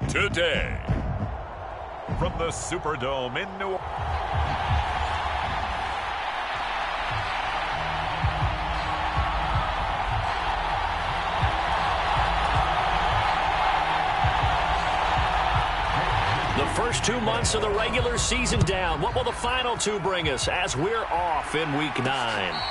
today. From the Superdome in New Orleans. First 2 months of the regular season down. What will the final 2 bring us as we're off in Week 9?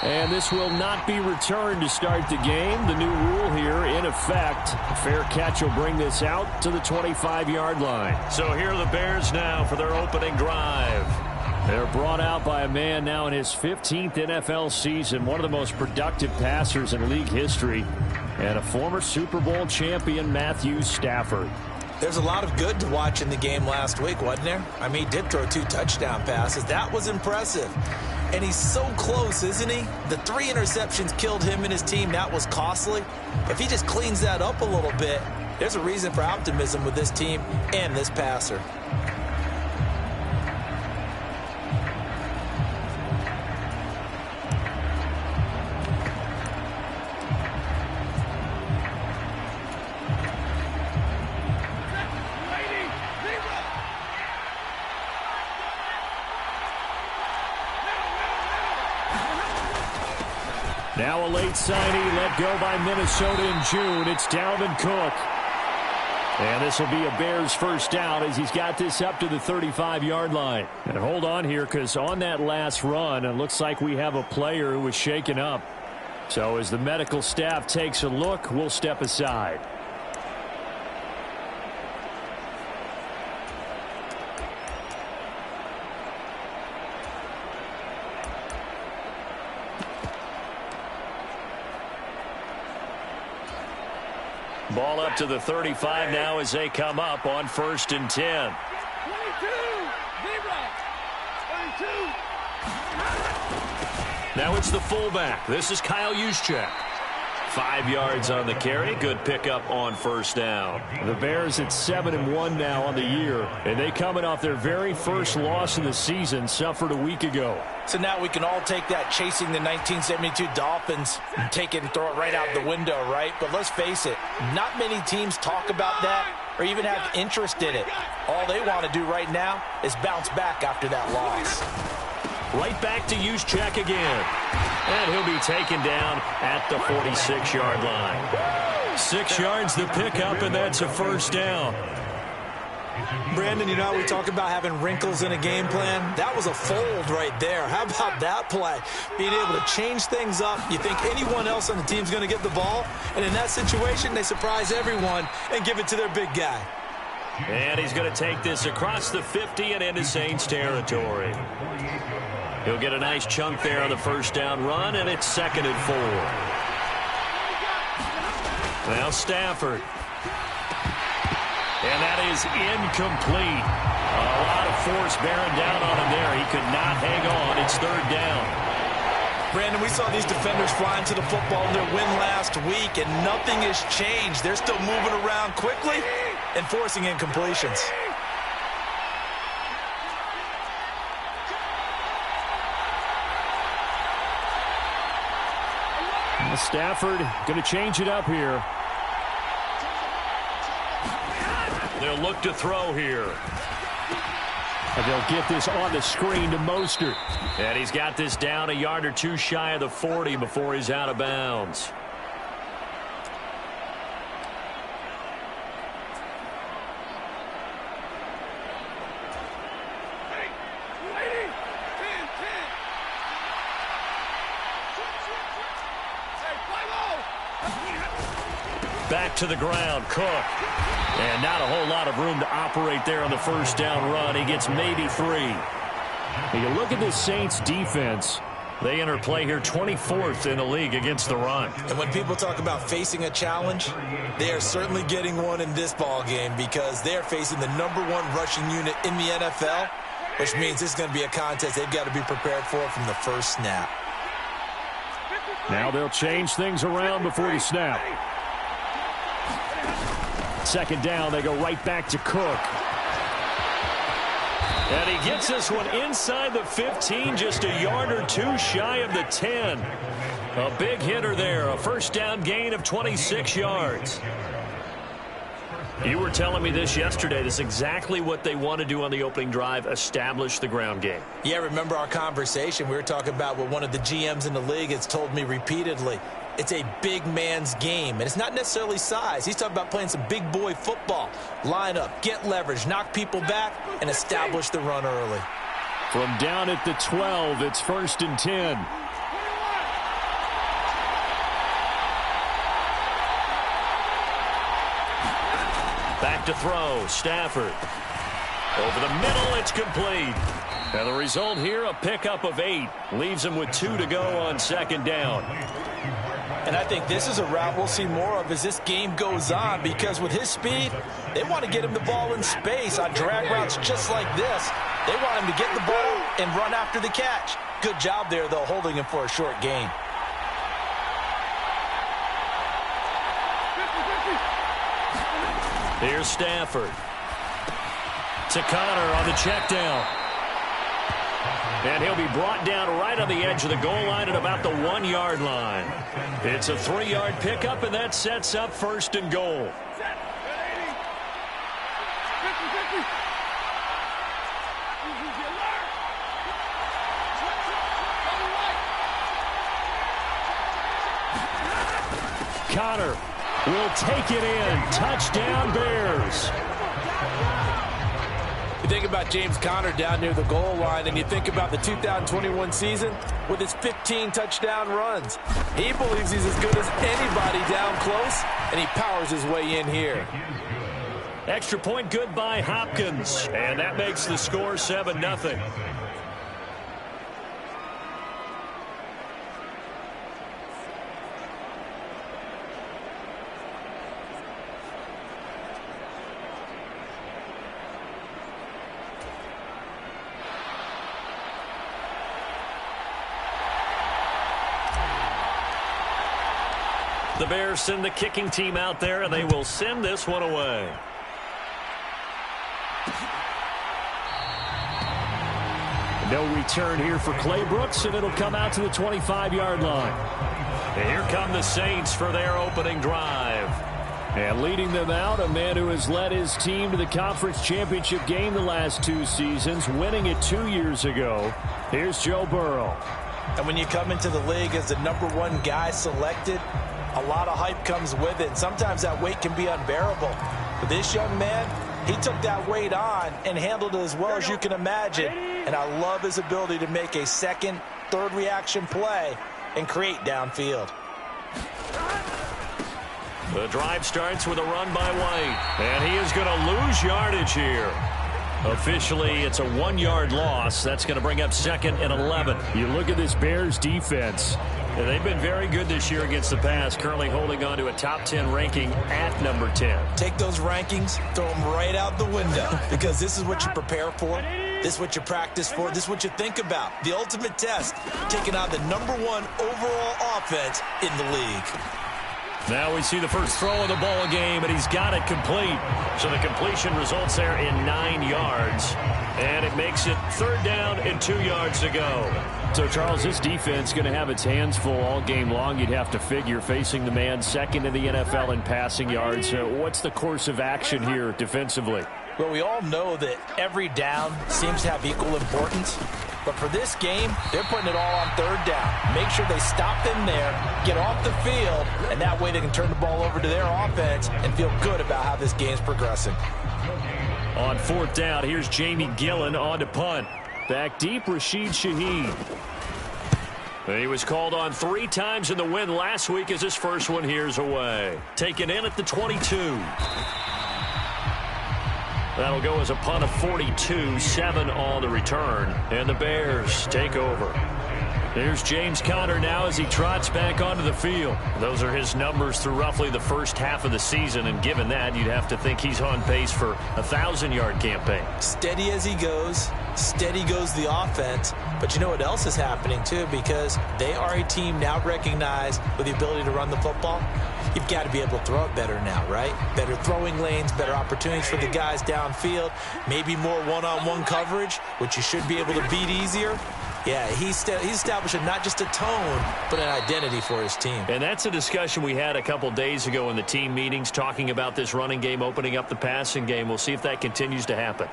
And this will not be returned to start the game. The new rule here in effect. A fair catch will bring this out to the 25-yard line. So here are the Bears now for their opening drive. They're brought out by a man now in his 15th NFL season, one of the most productive passers in league history, and a former Super Bowl champion, Matthew Stafford. There's a lot of good to watch in the game last week, wasn't there? I mean, he did throw 2 touchdown passes. That was impressive. And he's so close, isn't he? The 3 interceptions killed him and his team. That was costly. But if he just cleans that up a little bit, there's a reason for optimism with this team and this passer. Now a late signing let go by Minnesota in June. It's Dalvin Cook. And this will be a Bears first down as he's got this up to the 35-yard line. And hold on here, because on that last run, it looks like we have a player who was shaken up. So as the medical staff takes a look, we'll step aside. Ball up to the 35 now as they come up on 1st and 10. 22. Now it's the fullback. This is Kyle Juszczyk. 5 yards on the carry. Good pickup on 1st down. The Bears at 7-1 now on the year, and they coming off their very first loss of the season, suffered a week ago. So now we can all take that chasing the 1972 Dolphins and take it and throw it right out the window, right? But let's face it, not many teams talk about that or even have interest in it. All they want to do right now is bounce back after that loss. Right back to Juszczyk again. And he'll be taken down at the 46-yard line. 6 yards the pickup, and that's a 1st down. Brandon, you know how we talk about having wrinkles in a game plan? That was a fold right there. How about that play? Being able to change things up. You think anyone else on the team's going to get the ball, and in that situation, they surprise everyone and give it to their big guy. And he's going to take this across the 50 and into Saints territory. He'll get a nice chunk there on the 1st down run, and it's 2nd and 4. Now Stafford. And that is incomplete. A lot of force bearing down on him there. He could not hang on. It's 3rd down. Brandon, we saw these defenders flying to the football in their win last week, and nothing has changed. They're still moving around quickly and forcing incompletions. Stafford going to change it up here. They'll look to throw here. And they'll get this on the screen to Mostert. And he's got this down a yard or 2 shy of the 40 before he's out of bounds. Back to the ground, Cook. And not a whole lot of room to operate there on the 1st down run. He gets maybe 3. When you look at this Saints defense, they enter play here 24th in the league against the run. And when people talk about facing a challenge, they are certainly getting one in this ball game because they are facing the #1 rushing unit in the NFL, which means this is going to be a contest they've got to be prepared for from the first snap. Now they'll change things around before the snap. 2nd down, they go right back to Cook. And he gets this one inside the 15, just a yard or 2 shy of the 10. A big hitter there, a 1st down gain of 26 yards. You were telling me this yesterday. This is exactly what they want to do on the opening drive, establish the ground game. Yeah, remember our conversation? We were talking about what one of the GMs in the league has told me repeatedly. It's a big man's game, and it's not necessarily size. He's talking about playing some big boy football. Line up, get leverage, knock people back, and establish the run early. From down at the 12, it's 1st and 10. Back to throw, Stafford. Over the middle, it's complete. And the result here, a pickup of 8. Leaves him with 2 to go on 2nd down. And I think this is a route we'll see more of as this game goes on, because with his speed, they want to get him the ball in space on drag routes just like this. They want him to get the ball and run after the catch. Good job there, though, holding him for a short gain. Here's Stafford. To Connor on the check down. And he'll be brought down right on the edge of the goal line at about the 1-yard line. It's a 3-yard pickup, and that sets up 1st and goal. Connor will take it in. Touchdown, Bears. You think about James Conner down near the goal line, and you think about the 2021 season with his 15 touchdown runs. He believes he's as good as anybody down close, and he powers his way in here. Extra point good by Hopkins, and that makes the score 7-0. The Bears send the kicking team out there, and they will send this one away. No return here for Clay Brooks, and it'll come out to the 25-yard line. And here come the Saints for their opening drive. And leading them out, a man who has led his team to the conference championship game the last 2 seasons, winning it 2 years ago. Here's Joe Burrow. And when you come into the league as the #1 guy selected, a lot of hype comes with it. And sometimes that weight can be unbearable. But this young man, he took that weight on and handled it as well as you can imagine. And I love his ability to make a second, third reaction play and create downfield. The drive starts with a run by White. And he is going to lose yardage here. Officially, it's a 1-yard loss. That's going to bring up 2nd and 11. You look at this Bears defense. And they've been very good this year against the pass, currently holding on to a top 10 ranking at number 10. Take those rankings, throw them right out the window, because this is what you prepare for. This is what you practice for. This is what you think about. The ultimate test, taking on the #1 overall offense in the league. Now we see the first throw of the ball game, and he's got it complete. So the completion results there in 9 yards. And it makes it 3rd down and 2 yards to go. So, Charles, this defense is going to have its hands full all game long, you'd have to figure, facing the man second in the NFL in passing yards. What's the course of action here defensively? Well, we all know that every down seems to have equal importance. But for this game, they're putting it all on 3rd down. Make sure they stop them there, get off the field, and that way they can turn the ball over to their offense and feel good about how this game's progressing. On 4th down, here's Jamie Gillen on to punt. Back deep, Rashid Shaheed. He was called on 3 times in the win last week as his first one here's away. Taken in at the 22. That'll go as a punt of 42, 7 on the return. And the Bears take over. There's James Conner now as he trots back onto the field. Those are his numbers through roughly the first half of the season, and given that, you'd have to think he's on pace for a 1,000-yard campaign. Steady as he goes, steady goes the offense. But you know what else is happening, too, because they are a team now recognized with the ability to run the football. You've got to be able to throw it better now, right? Better throwing lanes, better opportunities for the guys downfield, maybe more one-on-one coverage, which you should be able to beat easier. Yeah, he's establishing not just a tone, but an identity for his team. And that's a discussion we had a couple days ago in the team meetings, talking about this running game, opening up the passing game. We'll see if that continues to happen.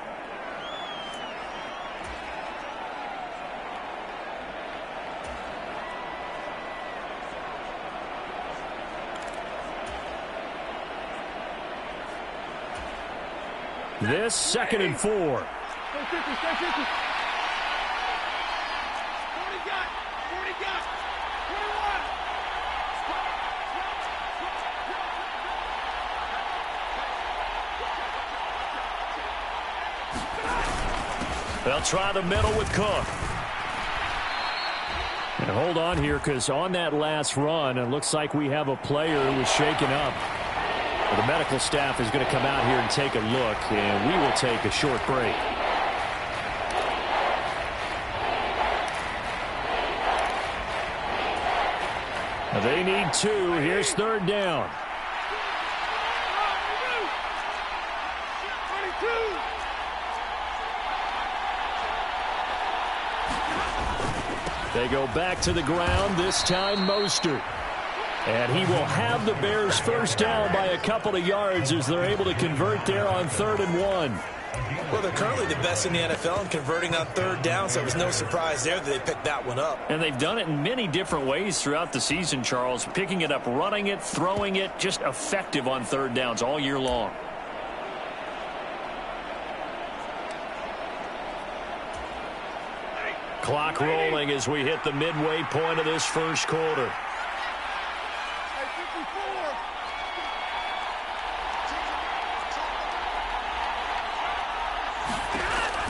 This 2nd and 4. Stay 50, stay 50. 40 got, 40 got, 21. They'll try the middle with Cook. And hold on here, because on that last run, it looks like we have a player who was shaken up. The medical staff is going to come out here and take a look, and we will take a short break. They need 2. Here's 3rd down. 22. They go back to the ground, this time Mostert. And he will have the Bears first down by a couple of yards as they're able to convert there on 3rd and 1. Well, they're currently the best in the NFL in converting on 3rd down, so it was no surprise there that they picked that one up. And they've done it in many different ways throughout the season, Charles. Picking it up, running it, throwing it, just effective on 3rd downs all year long. Clock rolling as we hit the midway point of this first quarter.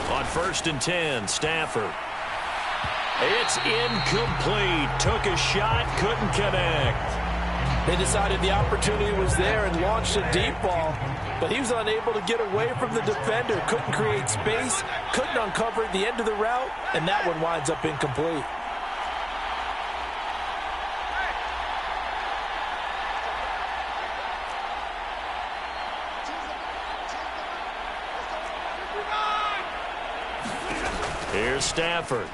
On 1st and 10, Stafford. It's incomplete. Took a shot, couldn't connect. They decided the opportunity was there and launched a deep ball, but he was unable to get away from the defender. Couldn't create space, couldn't uncover at the end of the route, and that one winds up incomplete. Here's Stafford.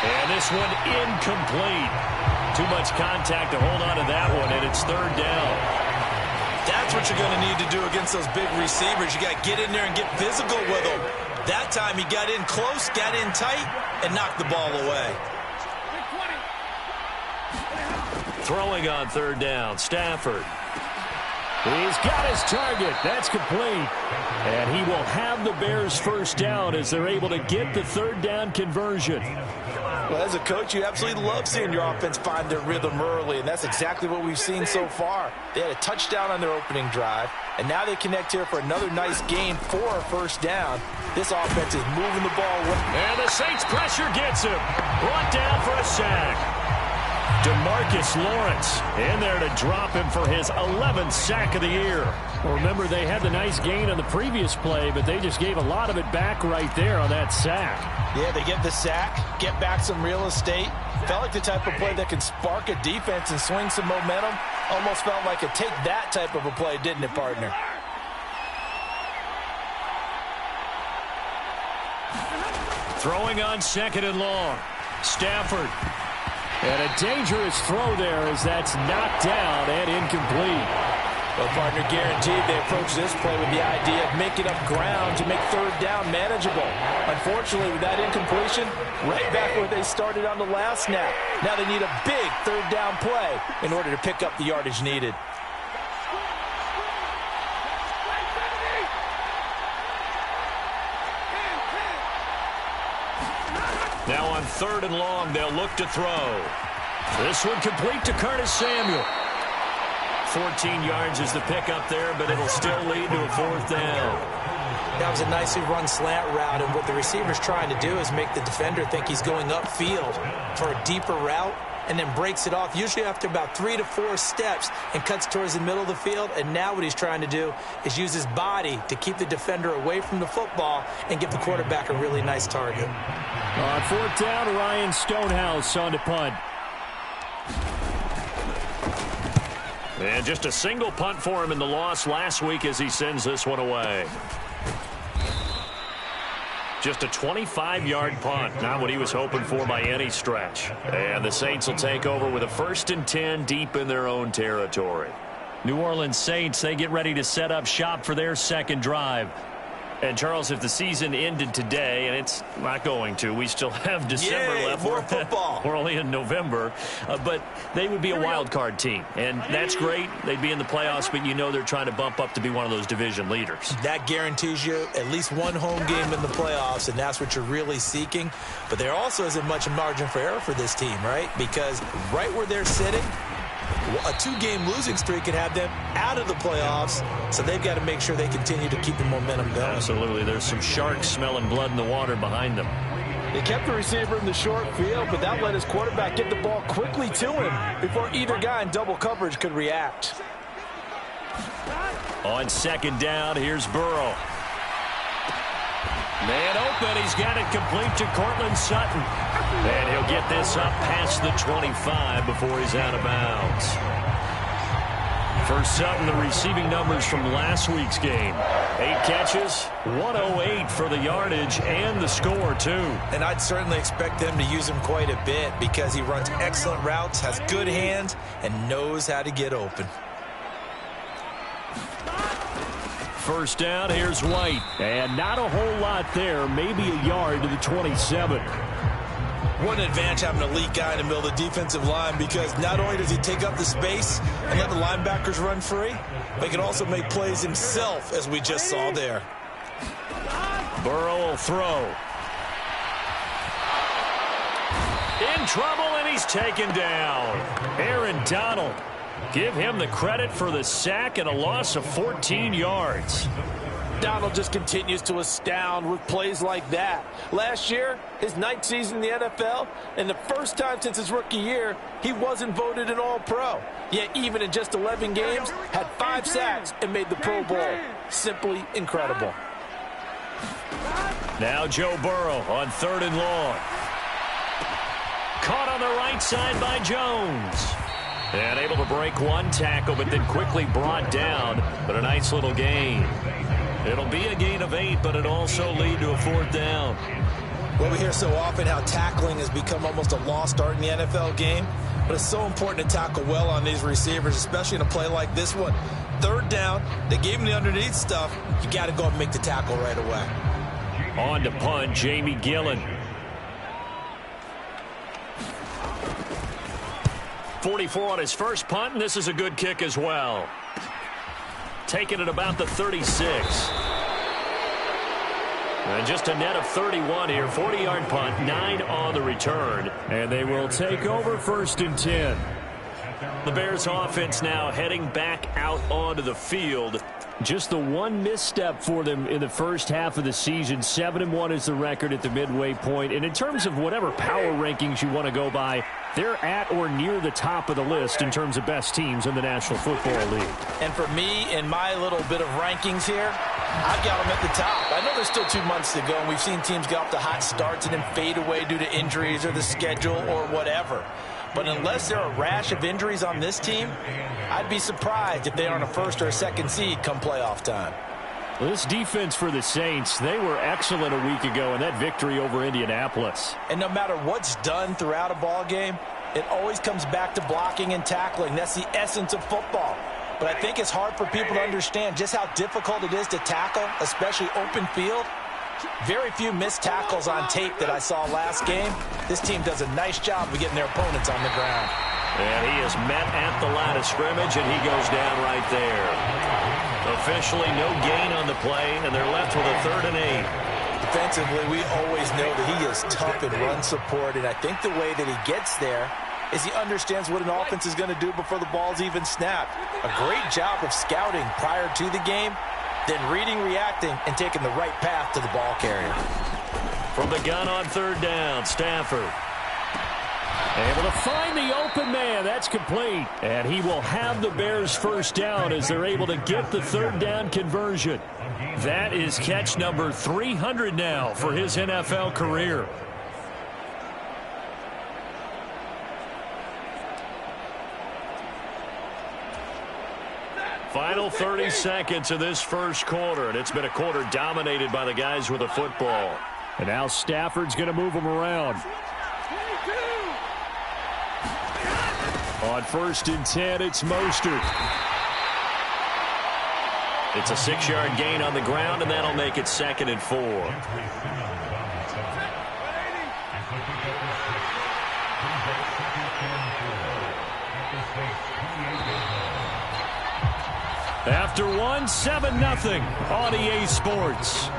And this one incomplete. Too much contact to hold on to that one, and it's 3rd down. That's what you're going to need to do against those big receivers. You got to get in there and get physical with them. That time he got in close, got in tight, and knocked the ball away. Throwing on 3rd down, Stafford. He's got his target. That's complete. And he will have the Bears first down as they're able to get the 3rd down conversion. Well, as a coach, you absolutely love seeing your offense find their rhythm early, and that's exactly what we've seen so far. They had a touchdown on their opening drive, and now they connect here for another nice gain for a first down. This offense is moving the ball. And the Saints pressure gets him. Brought down for a sack. DeMarcus Lawrence in there to drop him for his 11th sack of the year. Well, remember, they had the nice gain on the previous play, but they just gave a lot of it back right there on that sack. Yeah, they get the sack, get back some real estate. Felt like the type of play that can spark a defense and swing some momentum. Almost felt like a take that type of a play, didn't it, partner? Throwing on 2nd and long. Stafford. And a dangerous throw there as that's knocked down and incomplete. Well, partner, guaranteed they approach this play with the idea of making up ground to make 3rd down manageable. Unfortunately, with that incompletion, right back where they started on the last snap. Now they need a big 3rd down play in order to pick up the yardage needed. Now on 3rd and long, they'll look to throw. This one complete to Curtis Samuel. 14 yards is the pickup there, but it'll still lead to a 4th down. That was a nicely run slant route, and what the receiver's trying to do is make the defender think he's going upfield for a deeper route, and then breaks it off, usually after about 3 to 4 steps, and cuts towards the middle of the field. And now what he's trying to do is use his body to keep the defender away from the football and give the quarterback a really nice target. On 4th down, Ryan Stonehouse on to punt. And just a single punt for him in the loss last week as he sends this one away. Just a 25-yard punt. Not what he was hoping for by any stretch. And the Saints will take over with a 1st and 10 deep in their own territory. New Orleans Saints, they get ready to set up shop for their second drive. And, Charles, if the season ended today, and it's not going to, we still have December left. More football. We're only in November. But they would be a wild card team. And that's great. They'd be in the playoffs, but you know they're trying to bump up to be one of those division leaders. That guarantees you at least one home game in the playoffs, and that's what you're really seeking. But there also isn't much margin for error for this team, right? Because right where they're sitting, a 2-game losing streak could have them out of the playoffs, so they've got to make sure they continue to keep the momentum going. Absolutely. There's some sharks smelling blood in the water behind them. They kept the receiver in the short field, but that let his quarterback get the ball quickly to him before either guy in double coverage could react. On 2nd down, here's Burrow. Man open, he's got it complete to Cortland Sutton. And he'll get this up past the 25 before he's out of bounds. For Sutton, the receiving numbers from last week's game. 8 catches, 108 for the yardage, and the score, too. And I'd certainly expect them to use him quite a bit because he runs excellent routes, has good hands, and knows how to get open. 1st down, here's White. And not a whole lot there, maybe a yard to the 27. What an advantage having an elite guy in the middle of the defensive line, because not only does he take up the space and let the linebackers run free, but he can also make plays himself, as we just saw there. Burrow will throw. In trouble, and he's taken down. Aaron Donald. Give him the credit for the sack and a loss of 14 yards. Donald just continues to astound with plays like that. Last year, his 9th season in the NFL, and the first time since his rookie year, he wasn't voted an All-Pro. Yet even in just 11 games, had 5 sacks and made the Pro Bowl. Simply incredible. Now Joe Burrow on 3rd and long. Caught on the right side by Jones. And able to break one tackle, but then quickly brought down. But a nice little gain. It'll be a gain of 8, but it also lead to a 4th down. Well, we hear so often how tackling has become almost a lost art in the NFL game. But it's so important to tackle well on these receivers, especially in a play like this one. 3rd down, they gave him the underneath stuff. You got to go and make the tackle right away. On to punt, Jamie Gillen. 44 on his first punt, and this is a good kick as well. Taking it about the 36. And just a net of 31 here. 40-yard punt, 9 on the return. And they will take over 1st and 10. The Bears offense now heading back out onto the field. Just the one misstep for them in the first half of the season. 7-1 is the record at the midway point. And in terms of whatever power rankings you want to go by, they're at or near the top of the list in terms of best teams in the National Football League. And for me, in my little bit of rankings here, I've got them at the top. I know there's still 2 months to go, and we've seen teams get off to hot starts and then fade away due to injuries or the schedule or whatever. But unless there are a rash of injuries on this team, I'd be surprised if they aren't a 1st or a 2nd seed come playoff time. Well, this defense for the Saints, they were excellent a week ago in that victory over Indianapolis. And no matter what's done throughout a ball game, it always comes back to blocking and tackling. That's the essence of football. But I think it's hard for people to understand just how difficult it is to tackle, especially open field. Very few missed tackles on tape that I saw last game. This team does a nice job of getting their opponents on the ground. And he is met at the line of scrimmage, and he goes down right there. Officially no gain on the play, and they're left with a 3rd and 8. Defensively, we always know that he is tough in run support, and I think the way that he gets there is he understands what an offense is going to do before the ball's even snapped. A great job of scouting prior to the game, then reading, reacting, and taking the right path to the ball carrier. From the gun on 3rd down, Stafford. Able to find the open man. That's complete. And he will have the Bears 1st down as they're able to get the 3rd down conversion. That is catch number 300 now for his NFL career. Final 30 seconds of this first quarter, and it's been a quarter dominated by the guys with the football. And now Stafford's going to move him around. On 1st and 10, it's Mostert. It's a 6-yard gain on the ground, and that'll make it 2nd and 4. After one, 7-0 on EA Sports.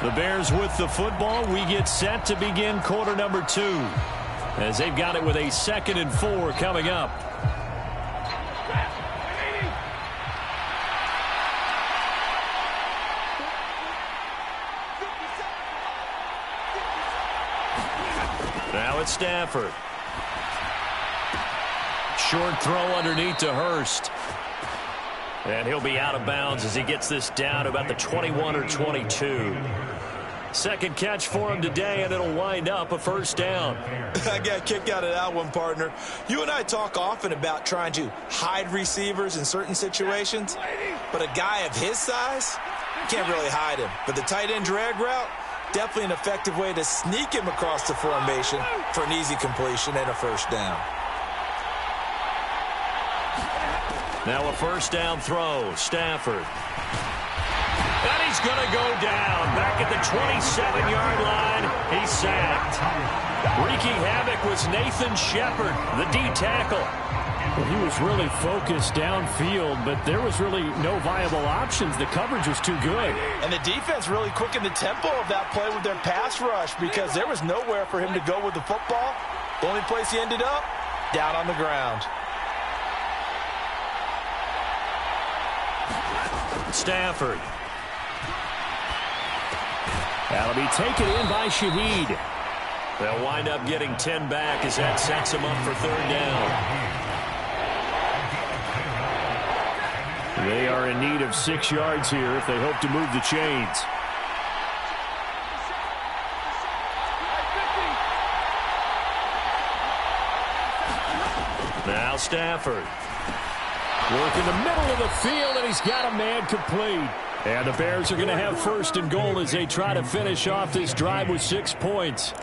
The Bears with the football. We get set to begin quarter number 2 as they've got it with a 2nd and 4 coming up. Now it's Stafford. Short throw underneath to Hurst. And he'll be out of bounds as he gets this down about the 21 or 22. Second catch for him today, and it'll wind up a 1st down. I got a kick out of that one, partner. You and I talk often about trying to hide receivers in certain situations, but a guy of his size, can't really hide him. But the tight end drag route, definitely an effective way to sneak him across the formation for an easy completion and a 1st down. Now a 1st down throw, Stafford. And he's going to go down. Back at the 27-yard line, he's sacked. Wreaking havoc was Nathan Shepard, the D tackle. Well, he was really focused downfield, but there was really no viable options. The coverage was too good. And the defense really quickened the tempo of that play with their pass rush because there was nowhere for him to go with the football. The only place he ended up, down on the ground. Stafford. That'll be taken in by Shaheed. They'll wind up getting 10 back as that sets them up for 3rd down. They are in need of 6 yards here if they hope to move the chains. Now Stafford. Work in the middle of the field, and he's got a man complete. And the Bears are going to have 1st and goal as they try to finish off this drive with 6 points.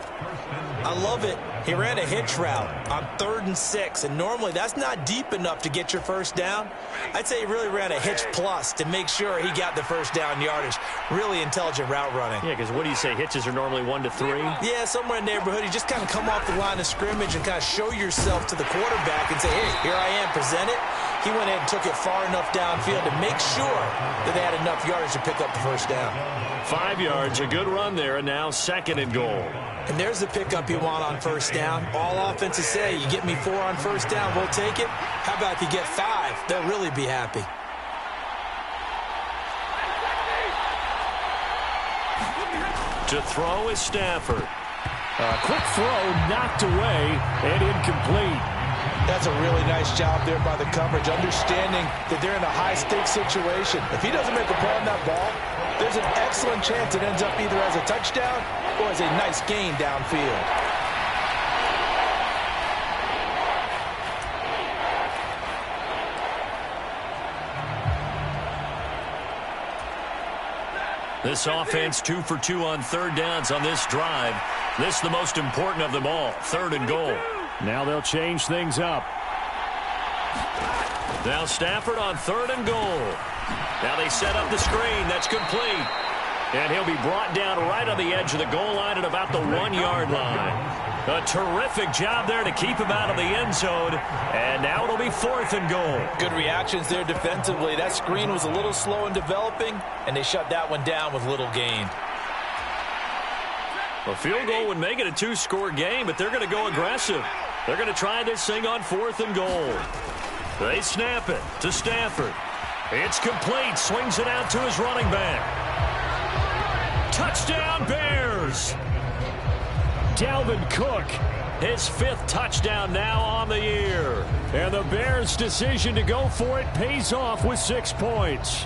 I love it. He ran a hitch route on 3rd and 6, and normally that's not deep enough to get your 1st down. I'd say he really ran a hitch plus to make sure he got the 1st down yardage. Really intelligent route running. Yeah, because what do you say, hitches are normally 1 to 3? Yeah, somewhere in the neighborhood. You just kind of come off the line of scrimmage and kind of show yourself to the quarterback and say, hey, here I am, present it. He went ahead and took it far enough downfield to make sure that they had enough yardage to pick up the 1st down. 5 yards, a good run there, and now 2nd and goal. And there's the pickup you want on 1st down. All offenses say, you get me 4 on 1st down, we'll take it. How about if you get 5? They'll really be happy. To throw is Stafford. A quick throw knocked away and incomplete. That's a really nice job there by the coverage, understanding that they're in a high-stakes situation. If he doesn't make a play on that ball, there's an excellent chance it ends up either as a touchdown or as a nice gain downfield. This offense 2 for 2 on 3rd downs on this drive. This is the most important of them all, 3rd and goal. Now they'll change things up. Now Stafford on 3rd and goal. Now they set up the screen. That's complete. And he'll be brought down right on the edge of the goal line at about the 1-yard line. A terrific job there to keep him out of the end zone. And now it'll be 4th and goal. Good reactions there defensively. That screen was a little slow in developing, and they shut that one down with little gain. A field goal would make it a 2-score game, but they're going to go aggressive. They're going to try this thing on 4th and goal. They snap it to Stafford. It's complete. Swings it out to his running back. Touchdown, Bears! Dalvin Cook, his 5th touchdown now on the year. And the Bears' decision to go for it pays off with 6 points.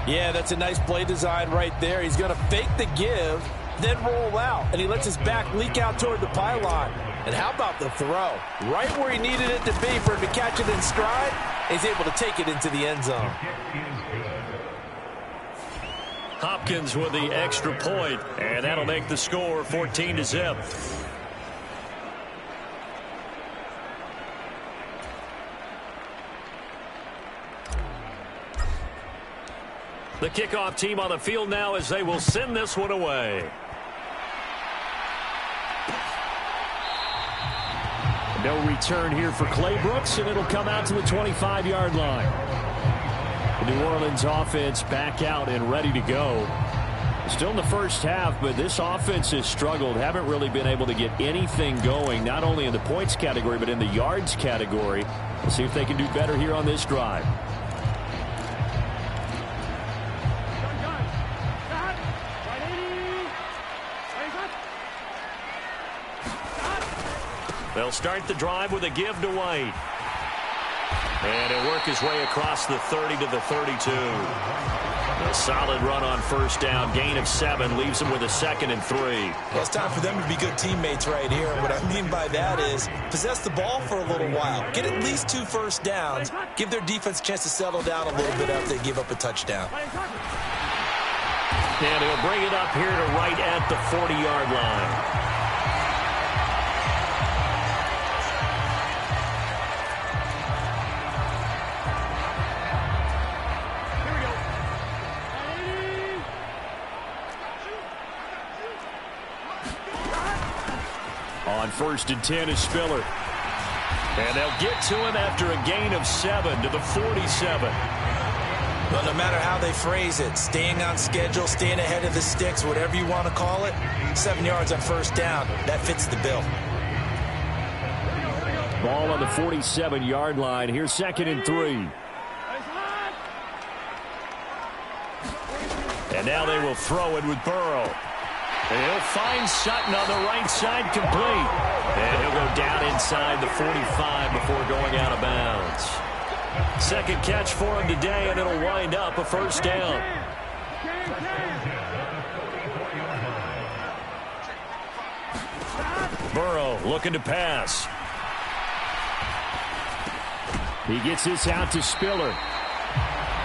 Yeah, that's a nice play design right there. He's going to fake the give, then roll out, and he lets his back leak out toward the pylon. And how about the throw? Right where he needed it to be for him to catch it in stride, he's able to take it into the end zone. Hopkins with the extra point, and that'll make the score 14-0. The kickoff team on the field now as they will send this one away. No return here for Clay Brooks, and it'll come out to the 25-yard line. The New Orleans offense back out and ready to go. Still in the first half, but this offense has struggled. Haven't really been able to get anything going, not only in the points category, but in the yards category. We'll see if they can do better here on this drive. They'll start the drive with a give to White. And he'll work his way across the 30 to the 32. A solid run on first down. Gain of 7 leaves them with a 2nd and 3. Well, it's time for them to be good teammates right here. What I mean by that is possess the ball for a little while. Get at least 2 first downs. Give their defense a chance to settle down a little bit after they give up a touchdown. And he'll bring it up here to right at the 40-yard line. On 1st and 10 is Spiller. And they'll get to him after a gain of 7 to the 47. Well, no matter how they phrase it, staying on schedule, staying ahead of the sticks, whatever you want to call it, 7 yards on first down, that fits the bill. Ball on the 47-yard line. Here's 2nd and 3. And now they will throw it with Burrow. And he'll find Sutton on the right side, complete. And he'll go down inside the 45 before going out of bounds. 2nd catch for him today, and it'll wind up a first down. Burrow looking to pass. He gets this out to Spiller.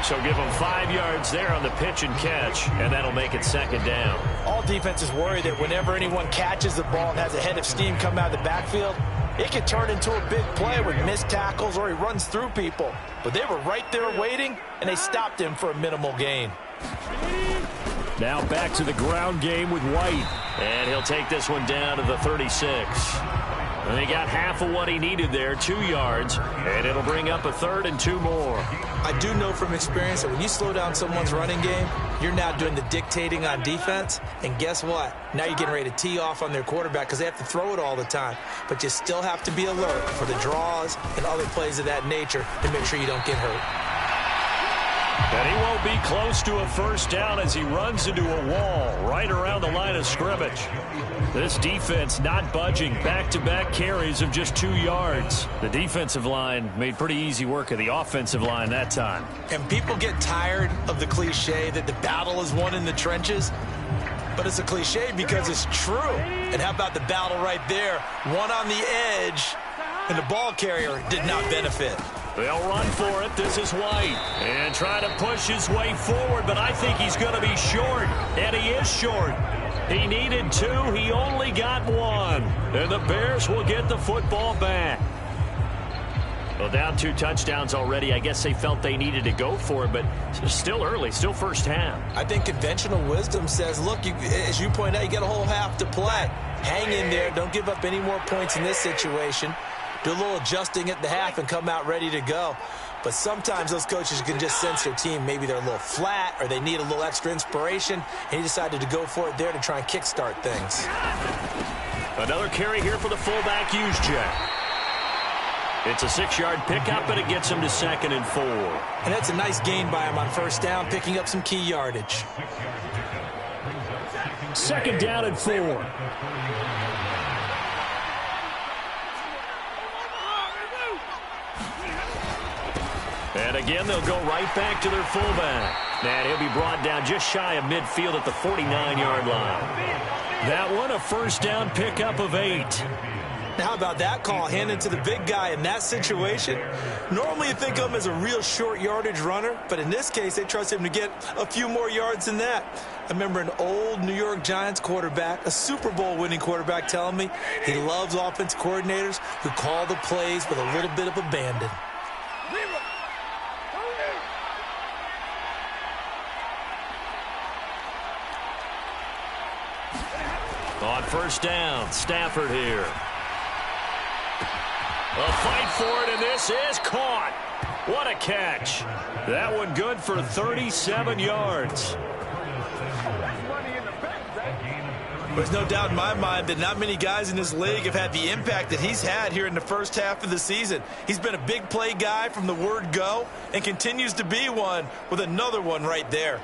So give him 5 yards there on the pitch and catch, and that'll make it 2nd down. All defenses worry that whenever anyone catches the ball and has a head of steam come out of the backfield, it can turn into a big play with missed tackles or he runs through people. But they were right there waiting, and they stopped him for a minimal gain. Now back to the ground game with White. And he'll take this one down to the 36. And he got half of what he needed there, 2 yards, and it'll bring up a 3rd and 2 more. I do know from experience that when you slow down someone's running game, you're now doing the dictating on defense. And guess what? Now you're getting ready to tee off on their quarterback because they have to throw it all the time. But you still have to be alert for the draws and other plays of that nature to make sure you don't get hurt. And he won't be close to a first down as he runs into a wall right around the line of scrimmage. This defense not budging. Back-to-back carries of just 2 yards. The defensive line made pretty easy work of the offensive line that time. And people get tired of the cliche that the battle is won in the trenches. But it's a cliche because it's true. And how about the battle right there? One on the edge, and the ball carrier did not benefit. They'll run for it. This is White. And try to push his way forward, but I think he's going to be short. And he is short. He needed 2. He only got 1. And the Bears will get the football back. Well, down 2 touchdowns already. I guess they felt they needed to go for it, but it's still early, still first half. I think conventional wisdom says, look, as you point out, you got a whole half to play. Hang in there. Don't give up any more points in this situation. Do a little adjusting at the half and come out ready to go. But sometimes those coaches can just sense their team. Maybe they're a little flat or they need a little extra inspiration. And he decided to go for it there to try and kickstart things. Another carry here for the fullback, Juszczyk. It's a 6-yard pickup, and it gets him to 2nd and 4. And that's a nice gain by him on first down, picking up some key yardage. 2nd down and 4. And again, they'll go right back to their fullback. And he'll be brought down just shy of midfield at the 49-yard line. That one, a first down pickup of 8. How about that call handed to the big guy in that situation? Normally you think of him as a real short yardage runner, but in this case they trust him to get a few more yards than that. I remember an old New York Giants quarterback, a Super Bowl winning quarterback, telling me he loves offensive coordinators who call the plays with a little bit of abandon. On first down, Stafford here. A fight for it, and this is caught. What a catch. That one good for 37 yards. There's no doubt in my mind that not many guys in this league have had the impact that he's had here in the first half of the season. He's been a big play guy from the word go and continues to be one with another one right there.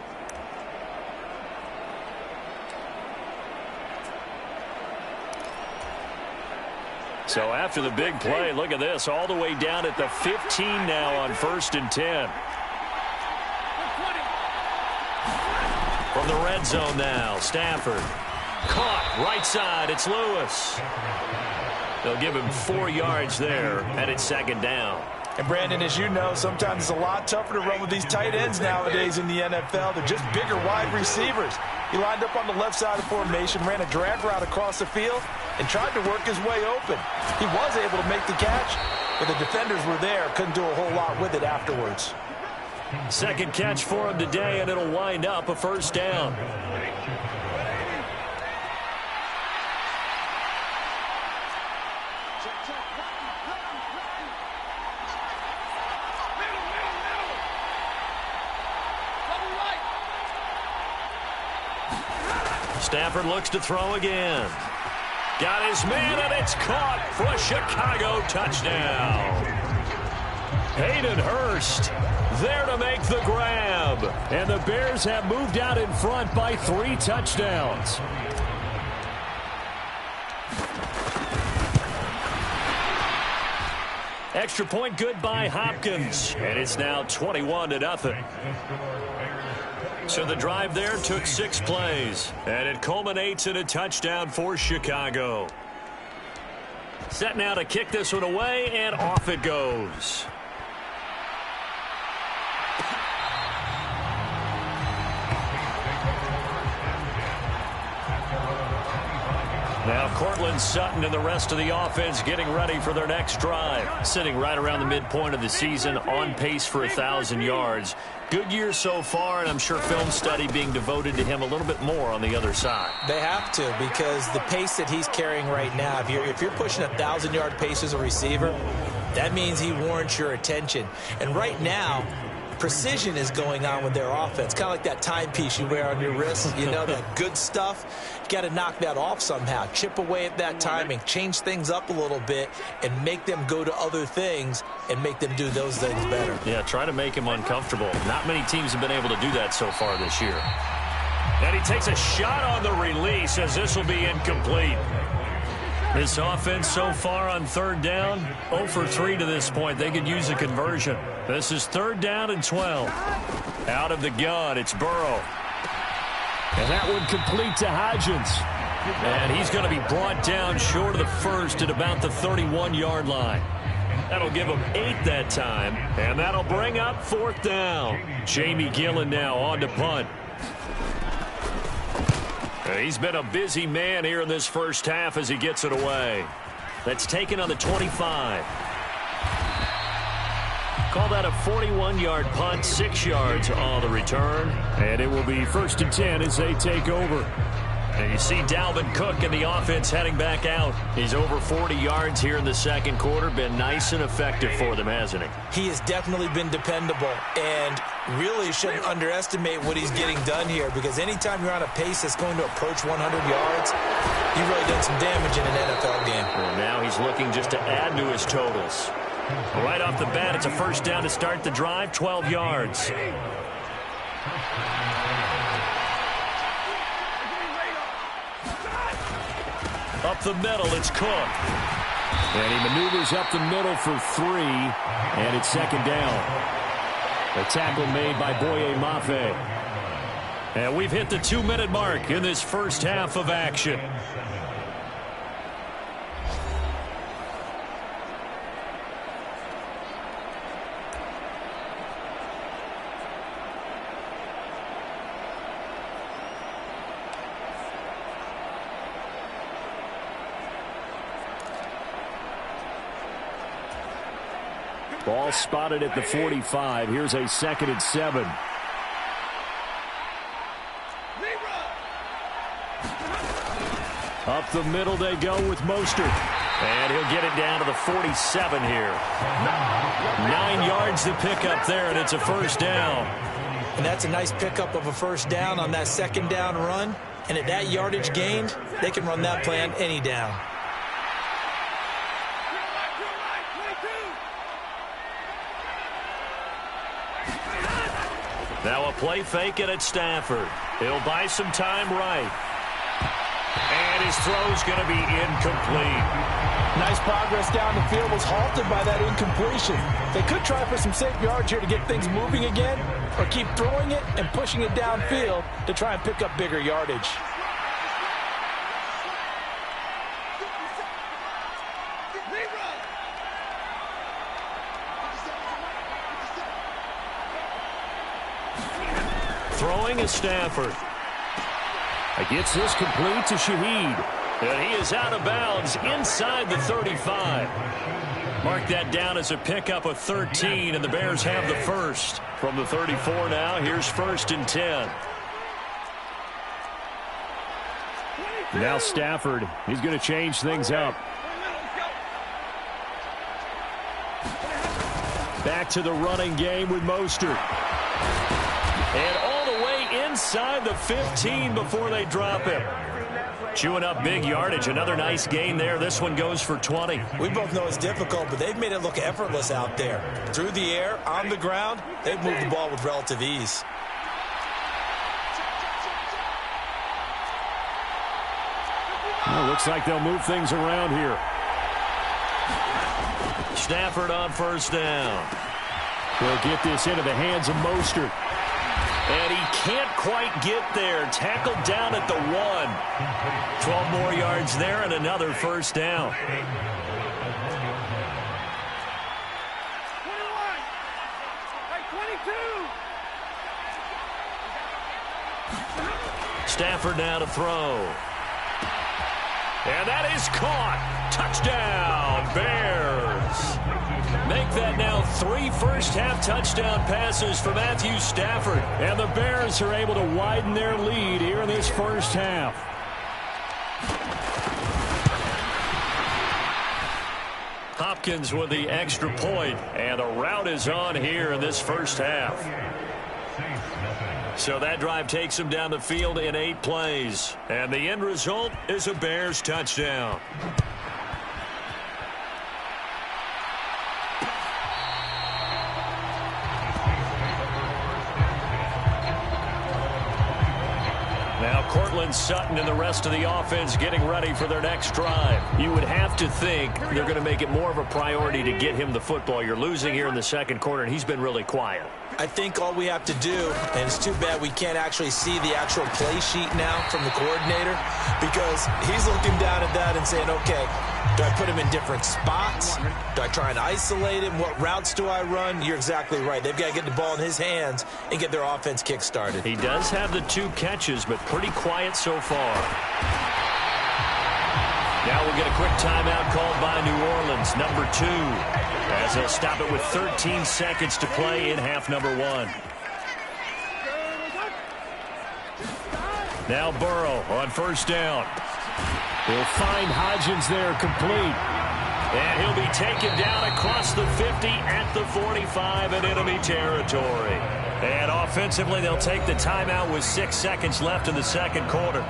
So after the big play, look at this, all the way down at the 15 now on 1st and 10. From the red zone now, Stafford. Caught, right side, it's Lewis. They'll give him 4 yards there, and it's 2nd down. And Brandon, as you know, sometimes it's a lot tougher to run with these tight ends nowadays in the NFL. They're just bigger wide receivers. He lined up on the left side of the formation, ran a drag route across the field, and tried to work his way open. He was able to make the catch, but the defenders were there. Couldn't do a whole lot with it afterwards. Second catch for him today, and it'll wind up a 1st down. Stafford looks to throw again. Got his man, and it's caught for a Chicago touchdown. Hayden Hurst there to make the grab. And the Bears have moved out in front by 3 touchdowns. Extra point good by Hopkins. And it's now 21-0. So the drive there took 6 plays, and it culminates in a touchdown for Chicago. Set now to kick this one away, and off it goes. Now Cortland Sutton and the rest of the offense getting ready for their next drive. Sitting right around the midpoint of the season, on pace for 1,000 yards. Good year so far, and I'm sure film study being devoted to him a little bit more on the other side. They have to, because the pace that he's carrying right now, if you're pushing 1,000-yard pace as a receiver, that means he warrants your attention. And right now, precision is going on with their offense, kind of like that timepiece you wear on your wrist, you know, that good stuff. You got to knock that off somehow, chip away at that timing, change things up a little bit, and make them go to other things and make them do those things better. Yeah, try to make him uncomfortable. Not many teams have been able to do that so far this year. And he takes a shot on the release, as this will be incomplete. This offense so far on 3rd down, 0 for 3 to this point. They could use a conversion. This is 3rd down and 12. Out of the gun, it's Burrow. And that one complete to Hodgins. And he's going to be brought down short of the first at about the 31-yard line. That'll give him 8 that time, and that'll bring up 4th down. Jamie Gillen now on to punt. He's been a busy man here in this first half as he gets it away. That's taken on the 25. Call that a 41-yard punt, 6 yards on the return. And it will be 1st and 10 as they take over. And you see Dalvin Cook and the offense heading back out. He's over 40 yards here in the 2nd quarter. Been nice and effective for them, hasn't he? He has definitely been dependable, and really shouldn't underestimate what he's getting done here, because anytime you're on a pace that's going to approach 100 yards, you've really done some damage in an NFL game. Well, now he's looking just to add to his totals. Right off the bat, it's a 1st down to start the drive, 12 yards. Up the middle, it's Cook. And he maneuvers up the middle for 3, and it's 2nd down. A tackle made by Boye Mafe. And we've hit the 2-minute mark in this first half of action. Ball spotted at the 45. Here's a 2nd and 7. Up the middle they go with Mostert. And he'll get it down to the 47 here. 9 yards to pick up there, and it's a first down. And that's a nice pickup of a first down on that 2nd down run. And at that yardage gained, they can run that play on any down. Now a play fake it at Stafford. He'll buy some time right. And his throw's going to be incomplete. Nice progress down the field was halted by that incompletion. They could try for some safe yards here to get things moving again, or keep throwing it and pushing it downfield to try and pick up bigger yardage. Throwing is Stafford. Gets this complete to Shaheed. And he is out of bounds inside the 35. Mark that down as a pickup of 13, and the Bears have the first. From the 34 now, here's 1st and 10. Now Stafford, he's going to change things up. Back to the running game with Mostert. And all the way inside the 15 before they drop him. Chewing up big yardage. Another nice gain there. This one goes for 20. We both know it's difficult, but they've made it look effortless out there. Through the air, on the ground, they've moved the ball with relative ease. Well, looks like they'll move things around here. Stafford on first down. They'll get this into the hands of Mostert. And he can't quite get there. Tackled down at the 1. 12 more yards there and another first down. 21. Hey, 22. Stafford now to throw. And that is caught. Touchdown, Bears. Make that now 3 first-half touchdown passes for Matthew Stafford. And the Bears are able to widen their lead here in this first half. Hopkins with the extra point, and the route is on here in this first half. So that drive takes him down the field in 8 plays. And the end result is a Bears touchdown. Now Cortland Sutton and the rest of the offense getting ready for their next drive. You would have to think they're going to make it more of a priority to get him the football. You're losing here in the 2nd quarter, and he's been really quiet. I think all we have to do, and it's too bad we can't actually see the actual play sheet now from the coordinator, because he's looking down at that and saying, okay, do I put him in different spots? Do I try and isolate him? What routes do I run? You're exactly right. They've got to get the ball in his hands and get their offense kick-started. He does have the 2 catches, but pretty quiet so far. Now we'll get a quick timeout called by New Orleans, number 2, as they'll stop it with 13 seconds to play in half number 1. Now Burrow on first down. He'll find Hodgins there, complete. And he'll be taken down across the 50 at the 45 in enemy territory. And offensively, they'll take the timeout with 6 seconds left in the 2nd quarter.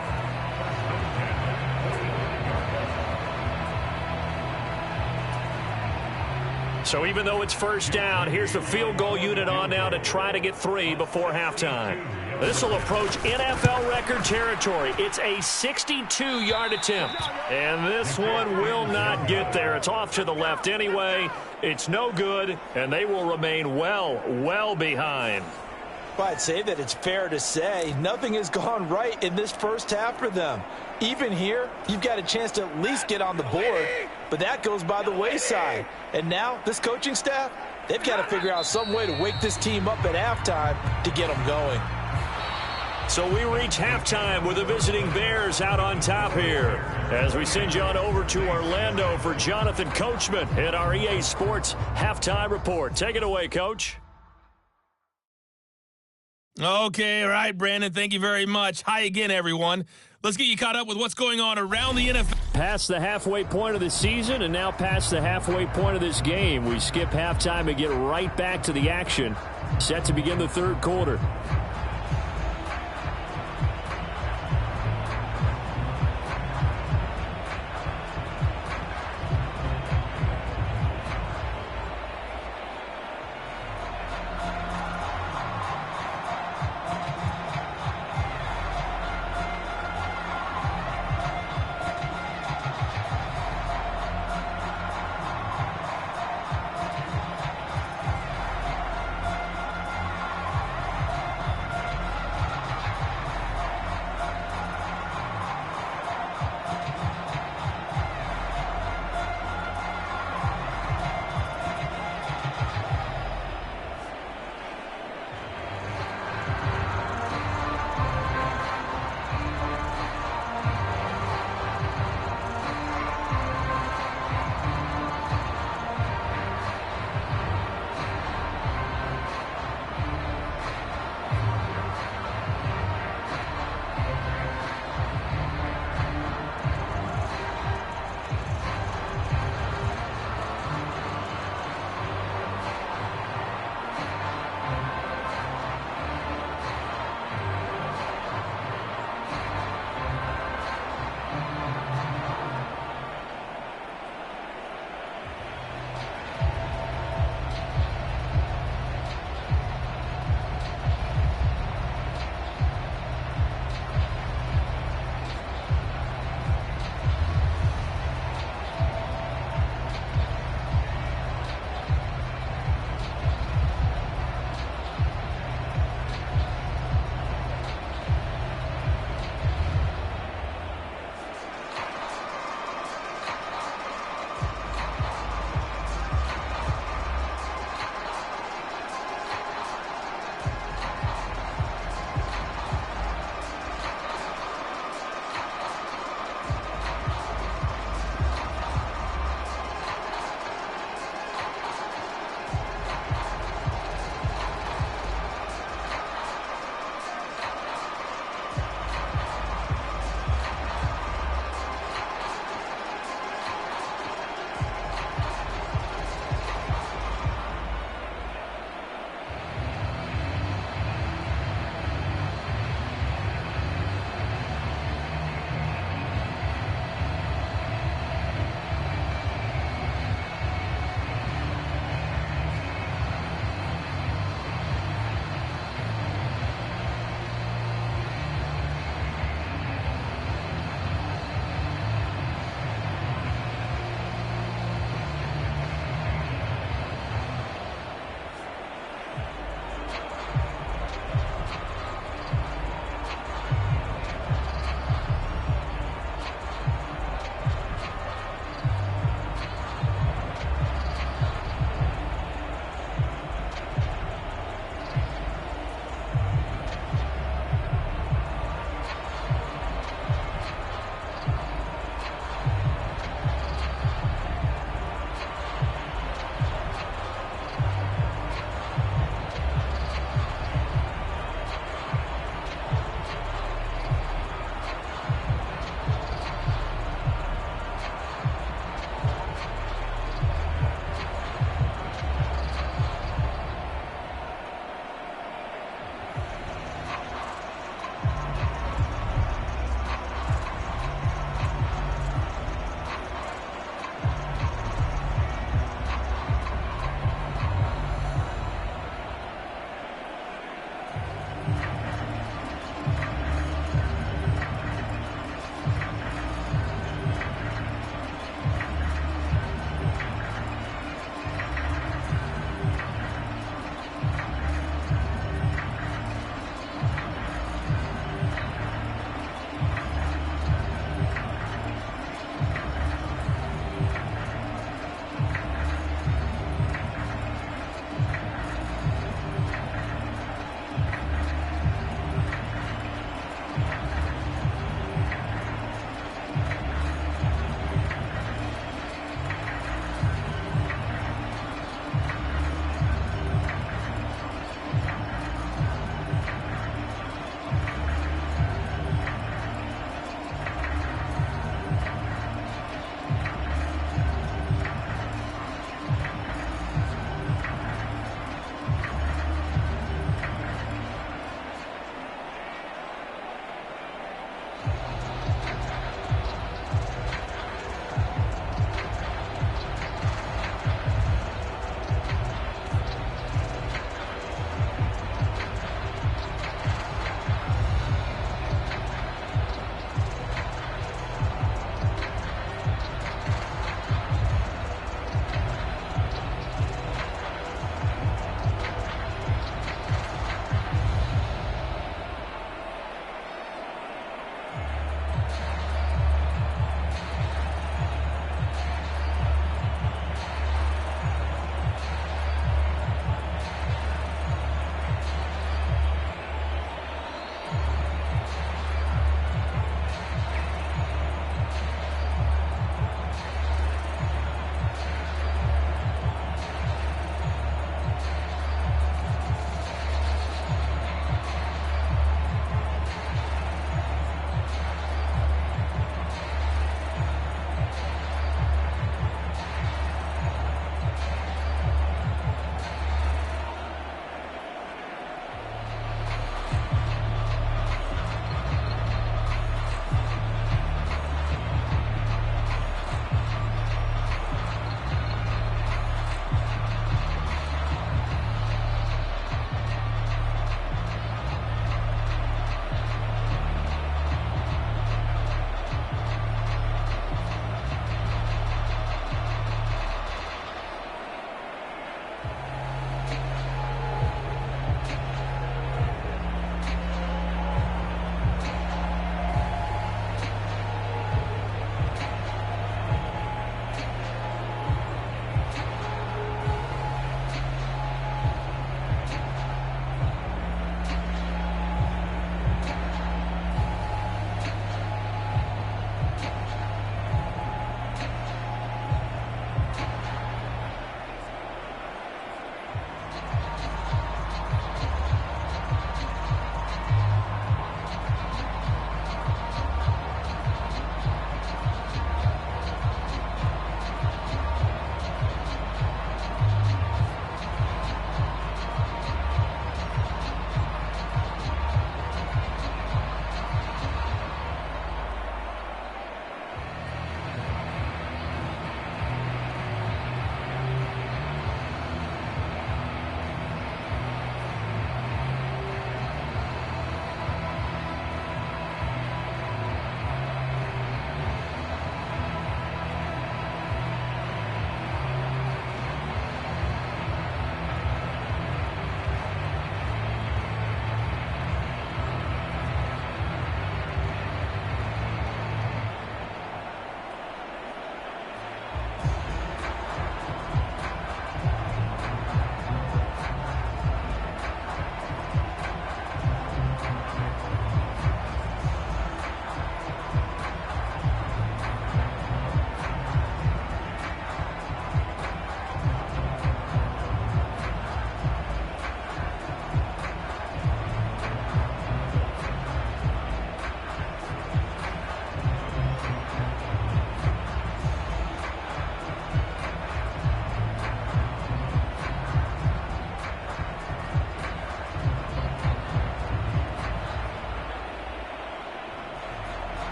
So even though it's first down, here's the field goal unit on now to try to get 3 before halftime. This will approach NFL record territory. It's a 62-yard attempt. And this one will not get there. It's off to the left anyway. It's no good, and they will remain well behind. Well, I'd say that it's fair to say nothing has gone right in this first half for them. Even here, you've got a chance to at least get on the board, but that goes by the wayside. And now, this coaching staff, they've got to figure out some way to wake this team up at halftime to get them going. So we reach halftime with the visiting Bears out on top here. As we send you on over to Orlando for Jonathan Coachman at our EA Sports Halftime Report. Take it away, Coach. Okay, all right, Brandon. Thank you very much. Hi again, everyone. Let's get you caught up with what's going on around the NFL. Past the halfway point of the season and now past the halfway point of this game. We skip halftime and get right back to the action. Set to begin the third quarter.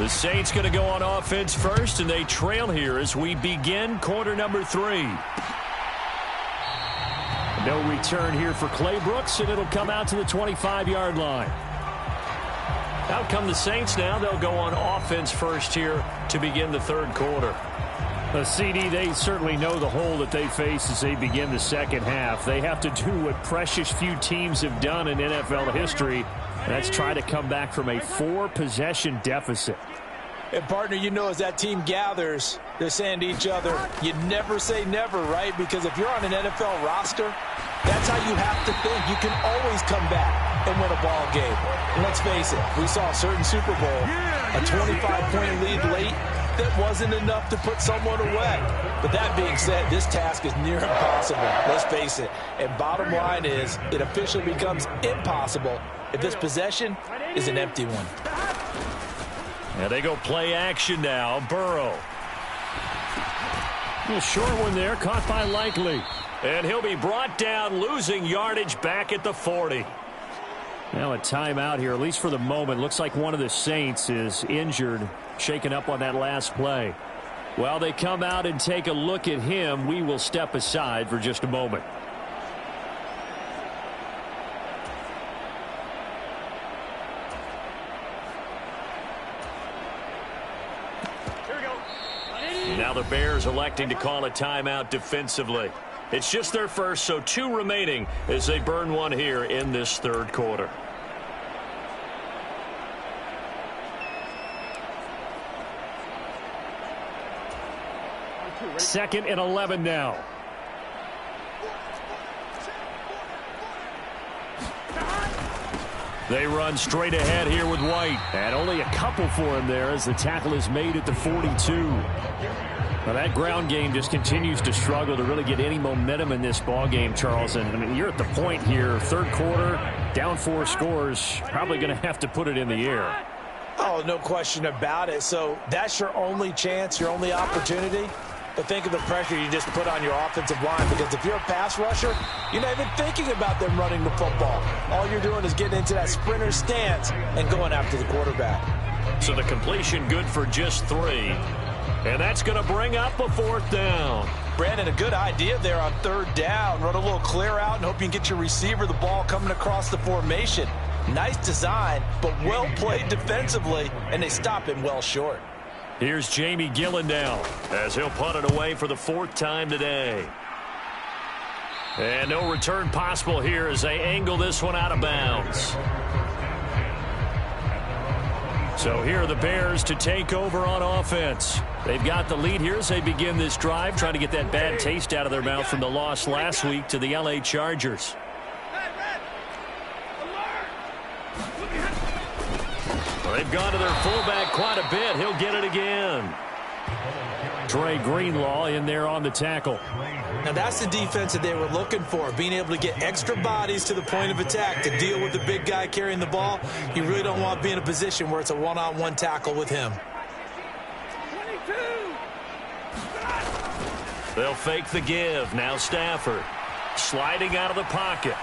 The Saints going to go on offense first, and they trail here as we begin quarter number 3. No return here for Clay Brooks, and it'll come out to the 25-yard line. Out come the Saints now. They'll go on offense first here to begin the third quarter. The CD, they certainly know the hole that they face as they begin the second half. They have to do what precious few teams have done in NFL history. That's try to come back from a 4-possession deficit. And, partner, you know as that team gathers, they're saying to each other, you never say never, right? Because if you're on an NFL roster, that's how you have to think. You can always come back and win a ball game. And let's face it, we saw a certain Super Bowl, a 25-point lead late, that wasn't enough to put someone away. But that being said, this task is near impossible. Let's face it. And bottom line is, it officially becomes impossible if this possession is an empty one. And they go play action now. Burrow. A short one there, caught by Likely. And he'll be brought down, losing yardage back at the 40. Now a timeout here, at least for the moment. Looks like one of the Saints is injured, shaken up on that last play. While they come out and take a look at him, we will step aside for just a moment. Now the Bears electing to call a timeout defensively. It's just their first, so 2 remaining as they burn one here in this third quarter. Second and 11 now. They run straight ahead here with White. And only a couple for him there as the tackle is made at the 42. Now that ground game just continues to struggle to really get any momentum in this ball game, Charles. And I mean, you're at the point here, third quarter, down 4 scores, probably going to have to put it in the air. Oh, no question about it. So that's your only chance, your only opportunity. But think of the pressure you just put on your offensive line, because if you're a pass rusher, you're not even thinking about them running the football. All you're doing is getting into that sprinter stance and going after the quarterback. So the completion good for just 3. And that's going to bring up a 4th down. Brandon, a good idea there on 3rd down. Run a little clear out and hope you can get your receiver the ball coming across the formation. Nice design, but well played defensively, and they stop him well short. Here's Jamie Gillen now as he'll punt it away for the 4th time today. And no return possible here as they angle this one out of bounds. So here are the Bears to take over on offense. They've got the lead here as they begin this drive, trying to get that bad taste out of their mouth from the loss last week to the LA Chargers. Well, they've gone to their fullback quite a bit. He'll get it again. Dre Greenlaw in there on the tackle. Now that's the defense that they were looking for, being able to get extra bodies to the point of attack to deal with the big guy carrying the ball. You really don't want to be in a position where it's a one-on-one tackle with him. 22. They'll fake the give. Now Stafford sliding out of the pocket.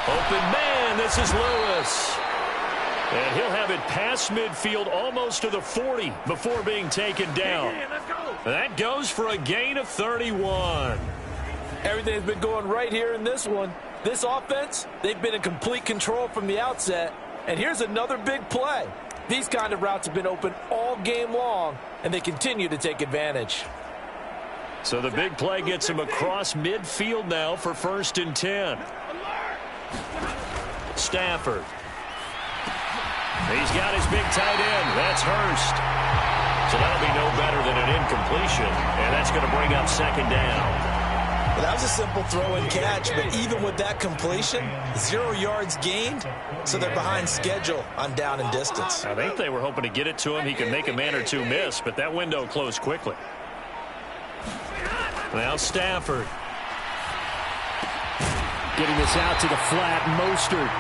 Open man, this is Lewis. And he'll have it past midfield almost to the 40 before being taken down. That goes for a gain of 31. Everything's been going right here in this one. This offense, they've been in complete control from the outset. And here's another big play. These kind of routes have been open all game long, and they continue to take advantage. So the big play gets him across midfield now for 1st and 10. Stafford. He's got his big tight end. That's Hurst. So that'll be no better than an incompletion, and that's going to bring up 2nd down. Well, that was a simple throw and catch, but even with that completion, 0 yards gained, so they're behind schedule on down and distance. I think they were hoping to get it to him. He could make a man or 2 miss, but that window closed quickly. Now Stafford. Getting this out to the flat, Mostert.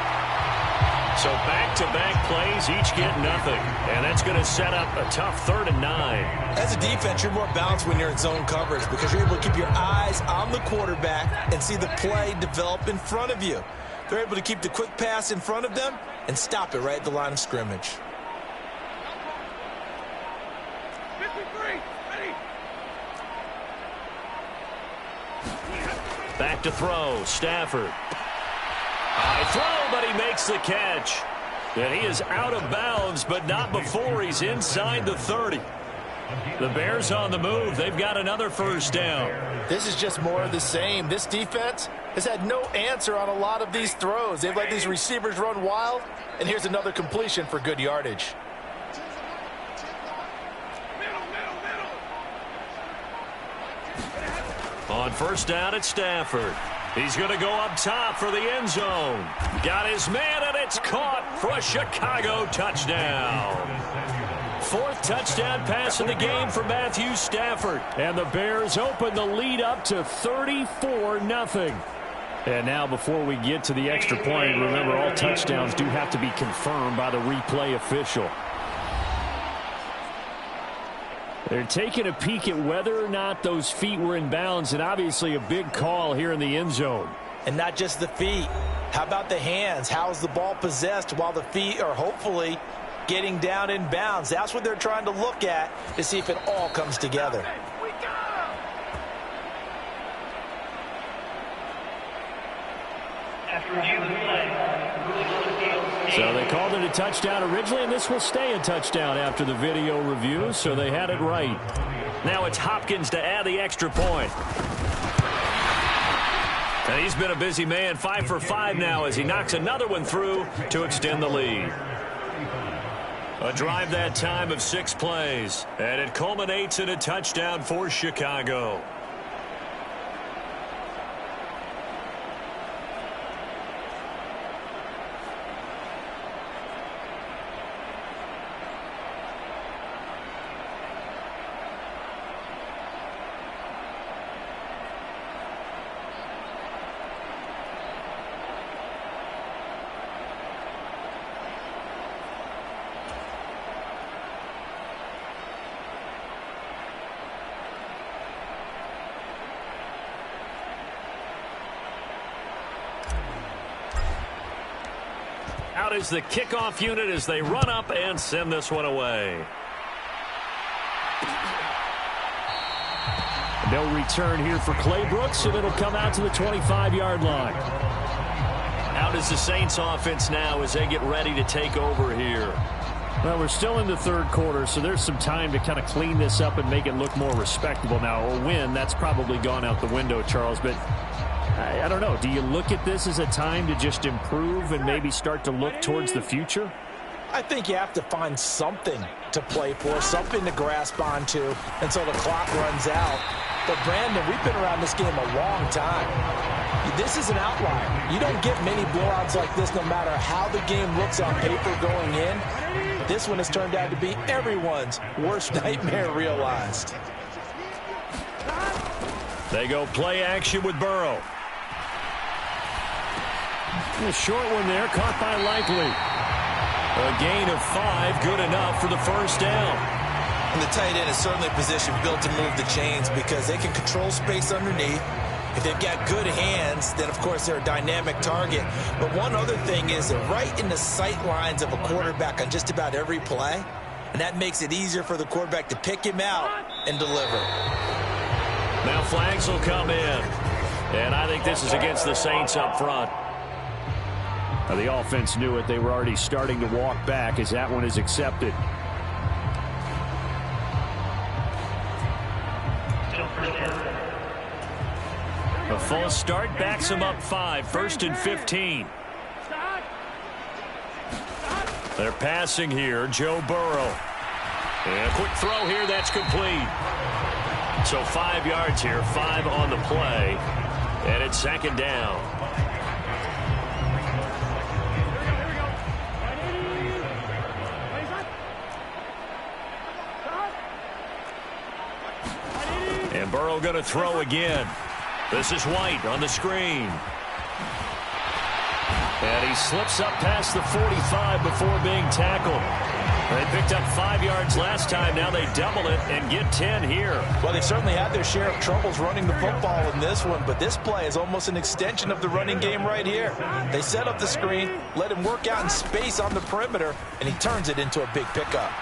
So back-to-back plays, each get nothing. And that's going to set up a tough 3rd and 9. As a defense, you're more balanced when you're in zone coverage because you're able to keep your eyes on the quarterback and see the play develop in front of you. They're able to keep the quick pass in front of them and stop it right at the line of scrimmage. Back to throw, Stafford. High throw, but he makes the catch. And he is out of bounds, but not before he's inside the 30. The Bears on the move. They've got another first down. This is just more of the same. This defense has had no answer on a lot of these throws. They've let these receivers run wild, and here's another completion for good yardage. On first down, it's Stafford. He's going to go up top for the end zone. Got his man, and it's caught for a Chicago touchdown. Fourth touchdown pass in the game for Matthew Stafford. And the Bears open the lead up to 34-0. And now before we get to the extra point, remember all touchdowns do have to be confirmed by the replay official. They're taking a peek at whether or not those feet were in bounds, and obviously a big call here in the end zone. And not just the feet. How about the hands? How's the ball possessed while the feet are hopefully getting down in bounds? That's what they're trying to look at to see if it all comes together. So they called it a touchdown originally, and this will stay a touchdown after the video review, so they had it right. Now it's Hopkins to add the extra point. And he's been a busy man, 5 for 5 now as he knocks another one through to extend the lead. A drive that time of 6 plays, and it culminates in a touchdown for Chicago. Out is the kickoff unit as they run up and send this one away. No return here for Clay Brooks, and it'll come out to the 25-yard line. Out is the Saints offense now as they get ready to take over here. Well, we're still in the third quarter, so there's some time to kind of clean this up and make it look more respectable. Now, a win, that's probably gone out the window, Charles, but I don't know. Do you look at this as a time to just improve and maybe start to look towards the future? I think you have to find something to play for, something to grasp onto until the clock runs out. But, Brandon, we've been around this game a long time. This is an outlier. You don't get many blowouts like this no matter how the game looks on paper going in. This one has turned out to be everyone's worst nightmare realized. They go play action with Burrow. A short one there, caught by Likely. A gain of 5, good enough for the first down. And the tight end is certainly a position built to move the chains because they can control space underneath. If they've got good hands, then, of course, they're a dynamic target. But one other thing is they're right in the sight lines of a quarterback on just about every play. And that makes it easier for the quarterback to pick him out and deliver. Now flags will come in. And I think this is against the Saints up front. Now the offense knew it. They were already starting to walk back as that one is accepted. A false start backs him up 5, 1st and 15. They're passing here, Joe Burrow. And a quick throw here, that's complete. So 5 yards here, 5 on the play. And it's 2nd down. And Burrow going to throw again. This is White on the screen. And he slips up past the 45 before being tackled. They picked up 5 yards last time. Now they double it and get 10 here. Well, they've certainly had their share of troubles running the football in this one, but this play is almost an extension of the running game right here. They set up the screen, let him work out in space on the perimeter, and he turns it into a big pickup.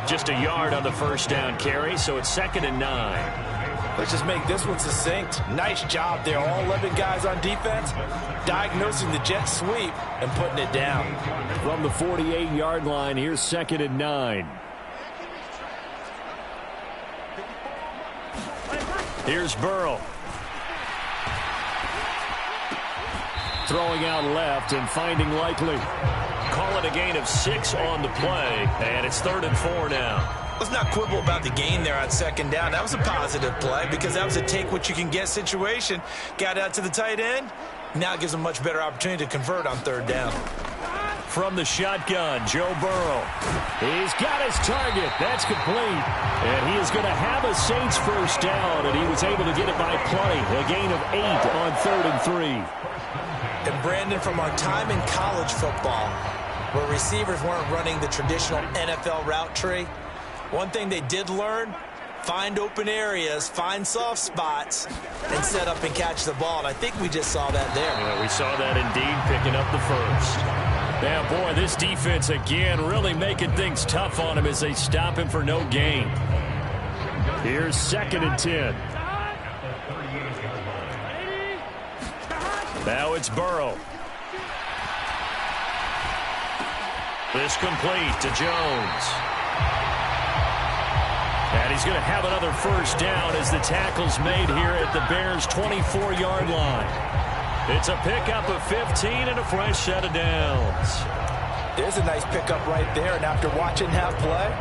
Just a yard on the first down carry, so it's 2nd and 9. Let's just make this one succinct. Nice job there. All 11 guys on defense diagnosing the jet sweep and putting it down. From the 48-yard line, here's 2nd and 9. Here's Burrow. Throwing out left and finding Likely. Call it a gain of 6 on the play, and it's 3rd and 4 now. Let's not quibble about the gain there on 2nd down. That was a positive play because that was a take-what-you-can-get situation. Got out to the tight end. Now it gives him a much better opportunity to convert on 3rd down. From the shotgun, Joe Burrow. He's got his target. That's complete. And he is going to have a Saints first down, and he was able to get it by plenty. A gain of 8 on 3rd and 3. And Brandon, from our time in college football, where receivers weren't running the traditional NFL route tree, one thing they did learn, find open areas, find soft spots, and set up and catch the ball. And I think we just saw that there. Yeah, we saw that indeed, picking up the first. Yeah, boy, this defense again really making things tough on him as they stop him for no gain. Here's 2nd and 10. Now it's Burrow. This complete to Jones. And he's going to have another first down as the tackle's made here at the Bears' 24-yard line. It's a pickup of 15 and a fresh set of downs. There's a nice pickup right there, and after watching that play,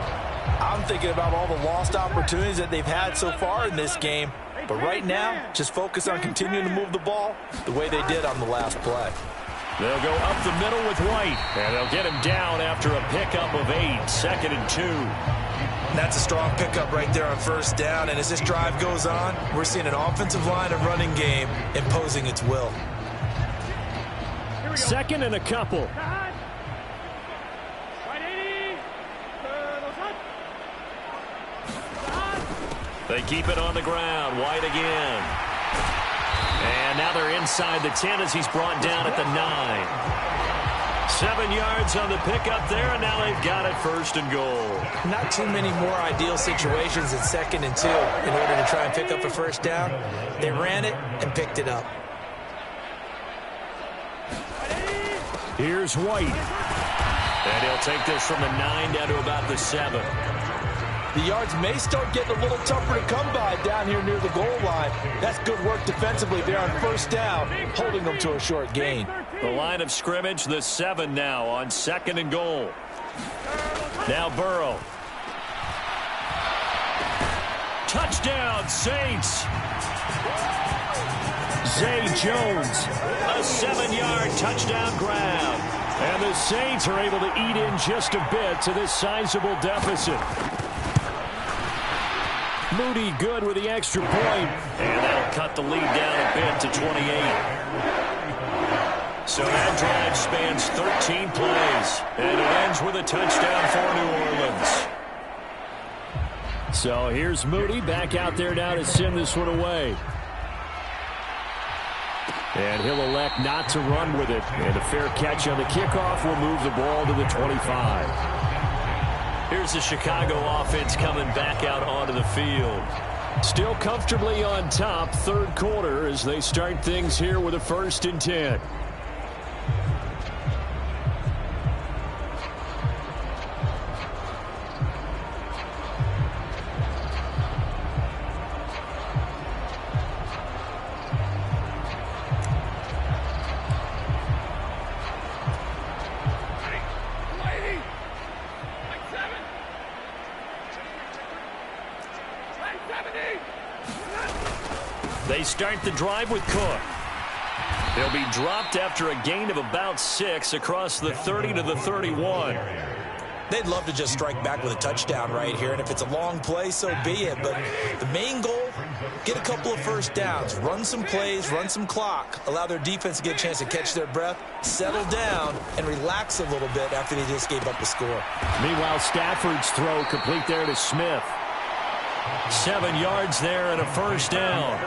I'm thinking about all the lost opportunities that they've had so far in this game. But right now, just focus on continuing to move the ball the way they did on the last play. They'll go up the middle with White, and they'll get him down after a pickup of 8, 2nd and 2. And that's a strong pickup right there on 1st down. And as this drive goes on, we're seeing an offensive line and running game imposing its will. 2nd and a couple. They keep it on the ground. White again. And now they're inside the 10 as he's brought down at the 9. 7 yards on the pickup there, and now they've got it 1st and goal. Not too many more ideal situations in 2nd and 2 in order to try and pick up a first down. They ran it and picked it up. Here's White. And he'll take this from the 9 down to about the 7. The yards may start getting a little tougher to come by down here near the goal line. That's good work defensively there on 1st down, holding them to a short gain. The line of scrimmage, the 7 now on 2nd and goal. Now Burrow. Touchdown, Saints. Zay Jones. A 7-yard touchdown grab. And the Saints are able to eat in just a bit to this sizable deficit. Moody good with the extra point. And that'll cut the lead down a bit to 28. So that drive spans 13 plays. And it ends with a touchdown for New Orleans. So here's Moody back out there now to send this one away. And he'll elect not to run with it. And a fair catch on the kickoff will move the ball to the 25. Here's the Chicago offense coming back out onto the field. Still comfortably on top, 3rd quarter as they start things here with a 1st and 10. They start the drive with Cook. He'll be dropped after a gain of about 6 across the 30 to the 31. They'd love to just strike back with a touchdown right here, and if it's a long play, so be it. But the main goal, get a couple of first downs, run some plays, run some clock, allow their defense to get a chance to catch their breath, settle down, and relax a little bit after they just gave up a score. Meanwhile, Stafford's throw complete there to Smith. 7 yards there and a first down.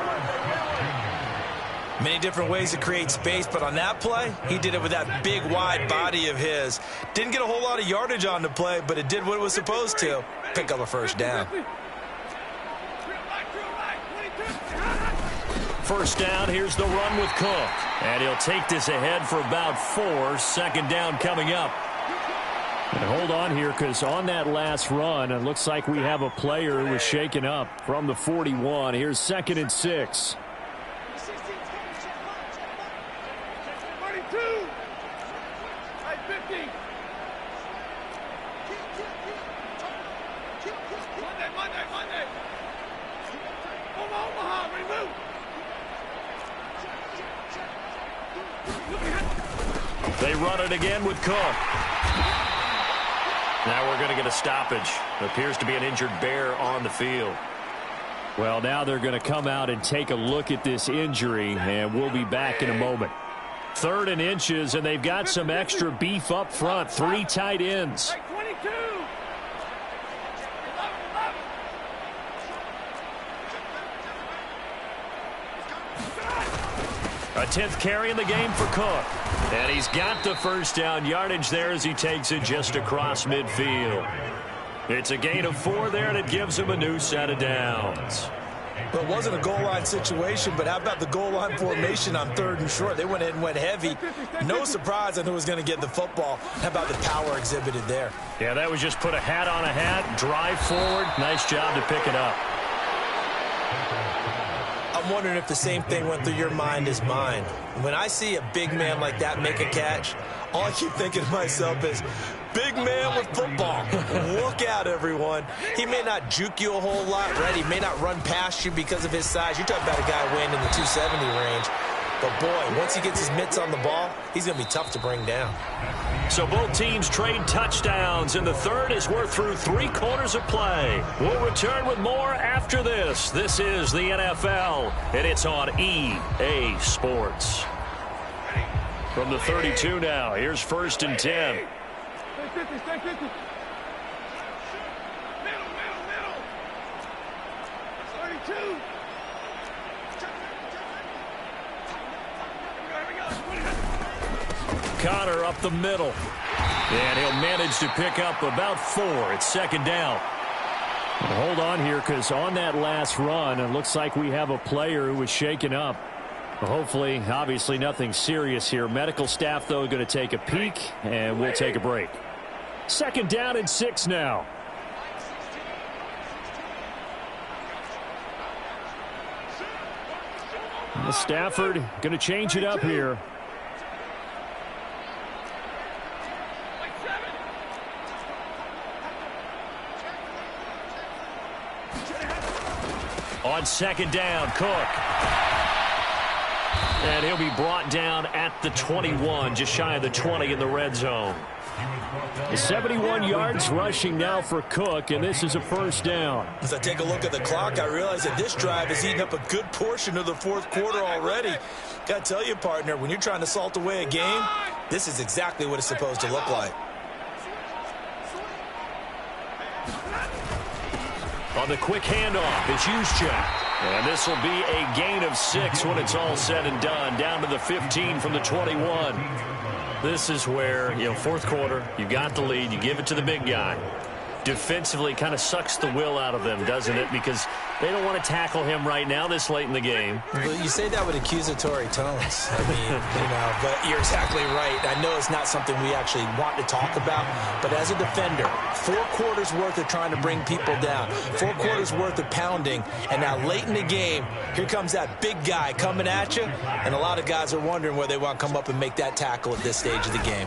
Many different ways to create space, but on that play, he did it with that big, wide body of his. Didn't get a whole lot of yardage on the play, but it did what it was supposed to. Pick up a first down. First down, here's the run with Cook. And he'll take this ahead for about 4. Second down coming up. And hold on here, because on that last run, it looks like we have a player who was shaken up from the 41. Here's 2nd and 6. They run it again with Cook. Now we're going to get a stoppage. It appears to be an injured Bear on the field. Well, now they're going to come out and take a look at this injury, and we'll be back in a moment. 3rd and inches, and they've got some extra beef up front. 3 tight ends. A 10th carry in the game for Cook. And he's got the first down yardage there as he takes it just across midfield. It's a gain of 4 there, and it gives him a new set of downs. Well, it wasn't a goal line situation, but how about the goal line formation on 3rd and short? They went in and went heavy. No surprise on who was going to get the football. How about the power exhibited there? Yeah, that was just put a hat on a hat, drive forward. Nice job to pick it up. I'm wondering if the same thing went through your mind as mine. When I see a big man like that make a catch, all I keep thinking to myself is, big man with football. Look out, everyone. He may not juke you a whole lot, right? He may not run past you because of his size. You're talking about a guy weighing in the 270 range. But, boy, once he gets his mitts on the ball, he's going to be tough to bring down. So both teams trade touchdowns, and the third is we're through 3 quarters of play. We'll return with more after this. This is the NFL, and it's on EA Sports. From the 32 now, here's 1st and 10. Stay 50, stay 50. Middle. 32. Connor up the middle. And he'll manage to pick up about 4. It's 2nd down. And hold on here, because on that last run, it looks like we have a player who was shaken up. Hopefully, obviously nothing serious here. Medical staff, though, going to take a peek, and we'll take a break. 2nd down and 6 now. And Stafford going to change it up here. On 2nd down, Cook. And he'll be brought down at the 21, just shy of the 20 in the red zone. 71 yards rushing now for Cook, and this is a 1st down. As I take a look at the clock, I realize that this drive has eaten up a good portion of the 4th quarter already. Got to tell you, partner, when you're trying to salt away a game, this is exactly what it's supposed to look like. On the quick handoff, it's Juszczyk. And this will be a gain of 6 when it's all said and done, down to the 15 from the 21. This is where, 4th quarter, you got the lead, you give it to the big guy. Defensively, kind of sucks the will out of them, doesn't it? Because they don't want to tackle him right now this late in the game. Well, you say that with accusatory tones. I mean, but you're exactly right. I know it's not something we actually want to talk about, but as a defender, 4 quarters worth of trying to bring people down, 4 quarters worth of pounding, and now late in the game, here comes that big guy coming at you, and a lot of guys are wondering where they want to come up and make that tackle at this stage of the game.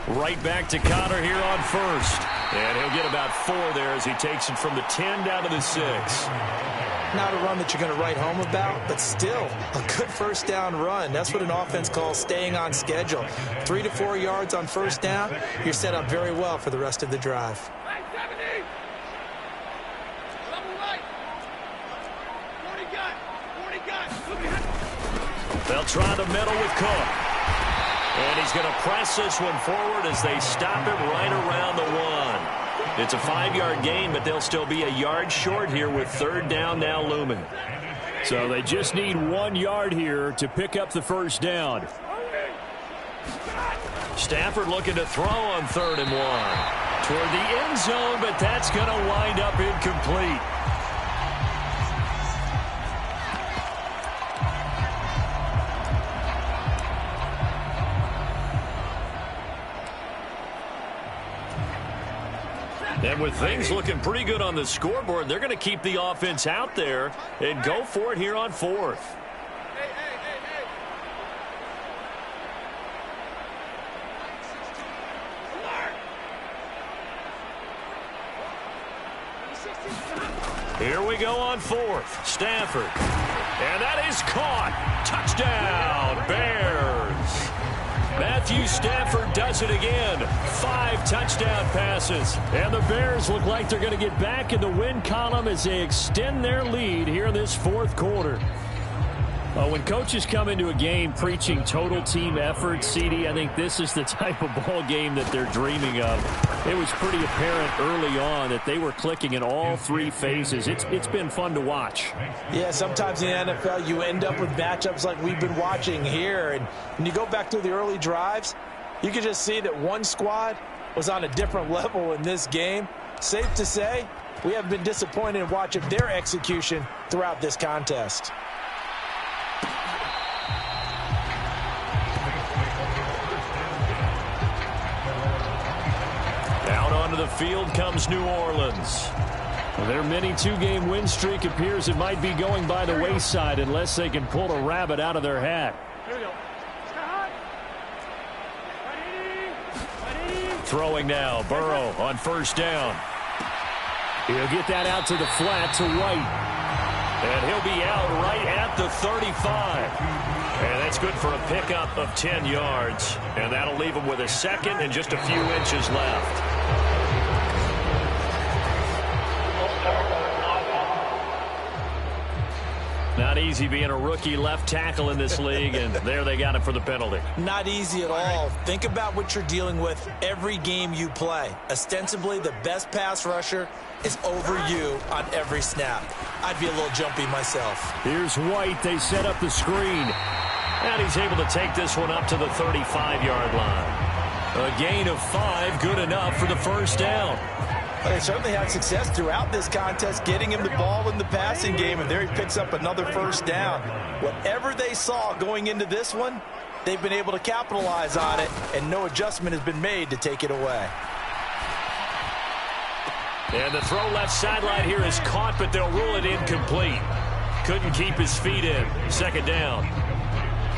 Right back to Connor here on 1st. And he'll get about 4 there as he takes it from the 10 down to the 6. Not a run that you're going to write home about, but still a good 1st down run. That's what an offense calls staying on schedule. 3 to 4 yards on 1st down, you're set up very well for the rest of the drive. They'll try the middle with Cook. And he's going to press this one forward as they stop him right around the 1. It's a 5-yard gain, but they'll still be a yard short here with 3rd down now looming. So they just need 1 yard here to pick up the first down. Stafford looking to throw on 3rd and 1. Toward the end zone, but that's going to wind up incomplete. And with things looking pretty good on the scoreboard, they're going to keep the offense out there and go for it here on 4th. Here we go on 4th. Stafford. And that is caught. Touchdown, Bears. Matthew Stafford does it again. 5 touchdown passes. And the Bears look like they're going to get back in the win column as they extend their lead here in this 4th quarter. When coaches come into a game preaching total team effort, CD, I think this is the type of ball game that they're dreaming of. It was pretty apparent early on that they were clicking in all 3 phases. It's been fun to watch. Yeah, sometimes in the NFL you end up with matchups like we've been watching here. And when you go back to the early drives, you can just see that one squad was on a different level in this game. Safe to say, we have been disappointed in watching their execution throughout this contest. Out onto the field comes New Orleans. Their mini 2-game win streak appears it might be going by the wayside unless they can pull a rabbit out of their hat. Throwing now, Burrow on 1st down. He'll get that out to the flat to White. And he'll be out right at the 35. And that's good for a pickup of 10 yards. And that'll leave him with a 2nd and just a few inches left. Not easy being a rookie left tackle in this league, and there they got it for the penalty. Not easy at all. Think about what you're dealing with every game you play. Ostensibly, the best pass rusher is over you on every snap. I'd be a little jumpy myself. Here's White. They set up the screen. And he's able to take this one up to the 35-yard line. A gain of 5, good enough for the first down. They certainly had success throughout this contest getting him the ball in the passing game, and there he picks up another first down. Whatever they saw going into this one, they've been able to capitalize on it, and no adjustment has been made to take it away. And the throw left sideline here is caught, but they'll rule it incomplete. Couldn't keep his feet in. 2nd down.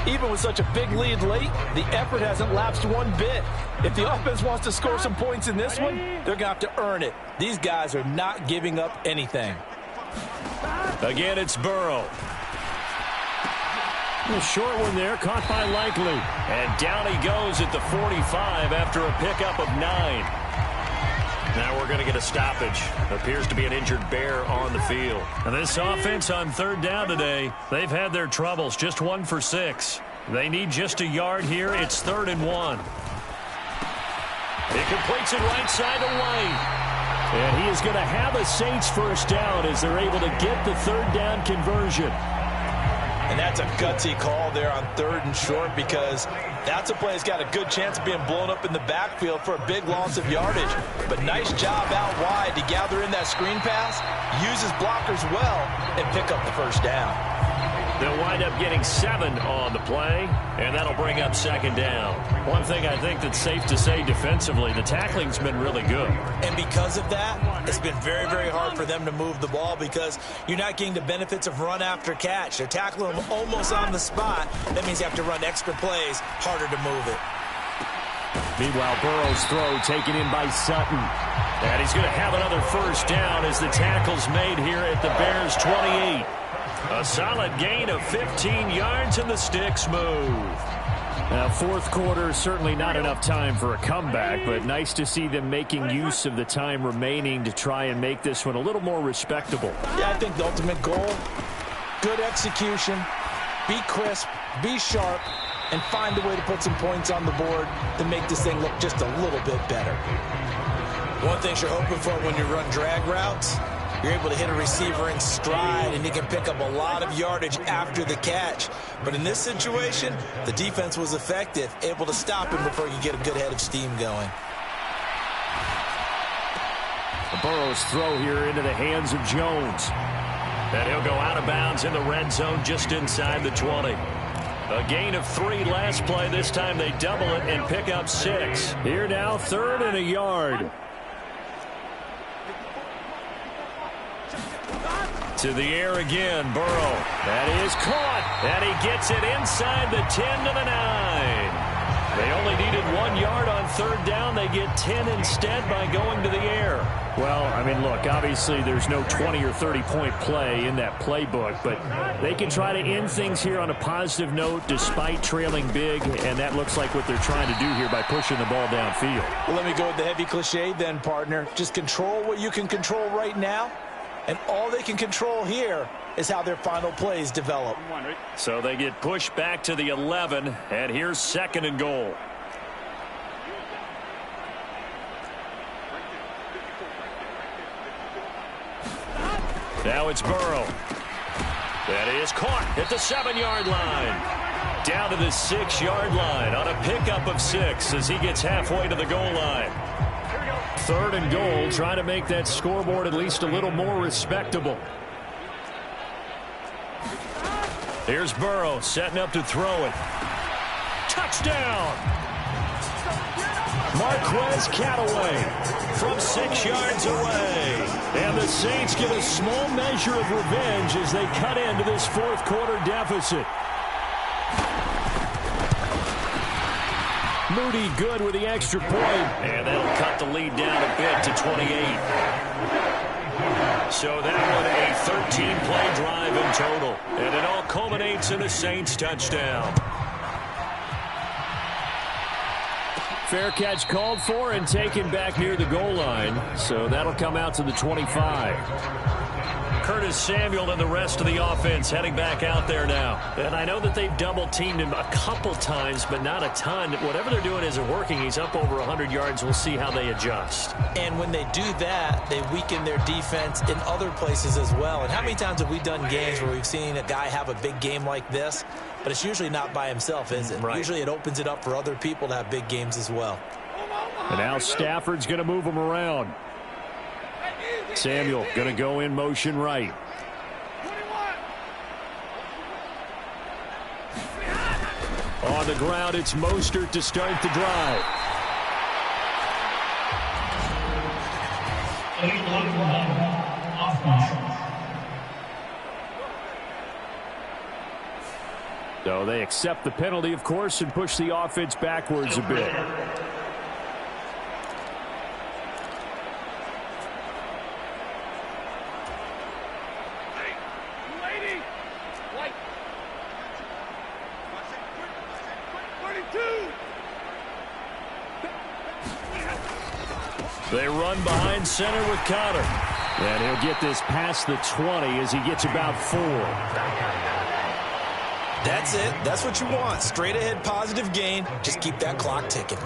Even with such a big lead late, the effort hasn't lapsed one bit. If the offense wants to score some points in this one, they're going to have to earn it. These guys are not giving up anything. Again, it's Burrow. A short one there, caught by Likely. And down he goes at the 45 after a pickup of 9. Now we're going to get a stoppage. Appears to be an injured Bear on the field. And this offense on 3rd down today, they've had their troubles. Just 1 for 6. They need just a yard here. It's 3rd and 1. He completes it right side to White. And he is going to have a Saints first down as they're able to get the 3rd down conversion. And that's a gutsy call there on 3rd and short, because that's a play that's got a good chance of being blown up in the backfield for a big loss of yardage. But nice job out wide to gather in that screen pass, use his blockers well, and pick up the first down. They'll wind up getting 7 on the play, and that'll bring up 2nd down. One thing I think that's safe to say defensively, the tackling's been really good. And because of that, it's been very, very hard for them to move the ball because you're not getting the benefits of run after catch. They're tackling them almost on the spot. That means you have to run extra plays, harder to move it. Meanwhile, Burrow's throw taken in by Sutton. And he's going to have another first down as the tackle's made here at the Bears' 28. A solid gain of 15 yards, and the sticks move. Now, 4th quarter, certainly not enough time for a comeback, but nice to see them making use of the time remaining to try and make this one a little more respectable. Yeah, I think the ultimate goal, good execution, be crisp, be sharp, and find a way to put some points on the board to make this thing look just a little bit better. One thing you're hoping for when you run drag routes, you're able to hit a receiver in stride, and he can pick up a lot of yardage after the catch. But in this situation, the defense was effective, able to stop him before he could get a good head of steam going. Burrow's throw here into the hands of Jones. And he'll go out of bounds in the red zone just inside the 20. A gain of 3 last play. This time they double it and pick up 6. Here now, 3rd and a yard. To the air again, Burrow. That is caught. And he gets it inside the 10 to the 9. They only needed 1 yard on 3rd down. They get 10 instead by going to the air. Well, I mean, look, obviously there's no 20 or 30-point play in that playbook, but they can try to end things here on a positive note despite trailing big, and that looks like what they're trying to do here by pushing the ball downfield. Well, let me go with the heavy cliche then, partner. Just control what you can control right now, and all they can control here is how their final plays develop. So they get pushed back to the 11, and here's 2nd and goal. Now it's Burrow. That is caught at the 7-yard line. Down to the 6-yard line on a pickup of 6 as he gets halfway to the goal line. 3rd and goal, trying to make that scoreboard at least a little more respectable. Here's Burrow setting up to throw it. Touchdown! Marquez Callaway from 6 yards away. And the Saints get a small measure of revenge as they cut into this 4th quarter deficit. Moody good with the extra point. And that'll cut the lead down a bit to 28. So that one a 13-play drive in total. And it all culminates in a Saints touchdown. Fair catch called for and taken back near the goal line. So that'll come out to the 25. Curtis Samuel and the rest of the offense heading back out there now. And I know that they've double-teamed him a couple times, but not a ton. Whatever they're doing isn't working. He's up over 100 yards. We'll see how they adjust. And when they do that, they weaken their defense in other places as well. And how many times have we done games where we've seen a guy have a big game like this? But it's usually not by himself, is it? Right. Usually it opens it up for other people to have big games as well. And now Stafford's going to move him around. Samuel going to go in motion right. On the ground, it's Mostert to start the drive. So they accept the penalty, of course, and push the offense backwards a bit. They run behind center with Conner. And he'll get this past the 20 as he gets about 4. That's it. That's what you want. Straight ahead positive gain. Just keep that clock ticking.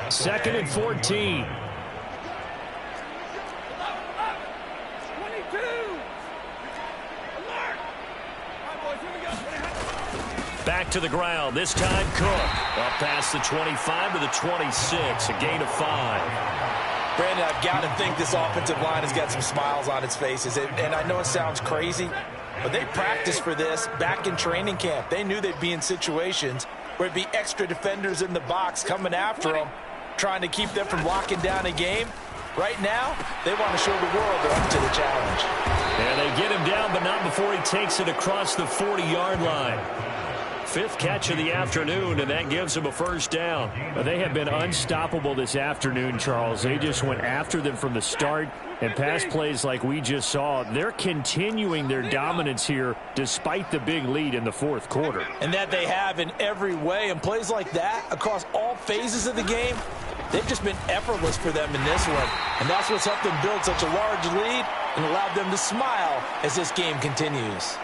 2nd and 14. Back to the ground. This time Cook. Up past the 25 to the 26. A gain of 5. Brandon, I've got to think this offensive line has got some smiles on its faces. And I know it sounds crazy, but they practiced for this back in training camp. They knew they'd be in situations where it'd be extra defenders in the box coming after them, trying to keep them from locking down a game. Right now, they want to show the world they're up to the challenge. And they get him down, but not before he takes it across the 40-yard line. 5th catch of the afternoon, and that gives them a 1st down. But they have been unstoppable this afternoon, Charles. They just went after them from the start, and pass plays like we just saw. They're continuing their dominance here despite the big lead in the 4th quarter. And that they have in every way. And plays like that across all phases of the game, they've just been effortless for them in this one. And that's what's helped them build such a large lead and allowed them to smile as this game continues.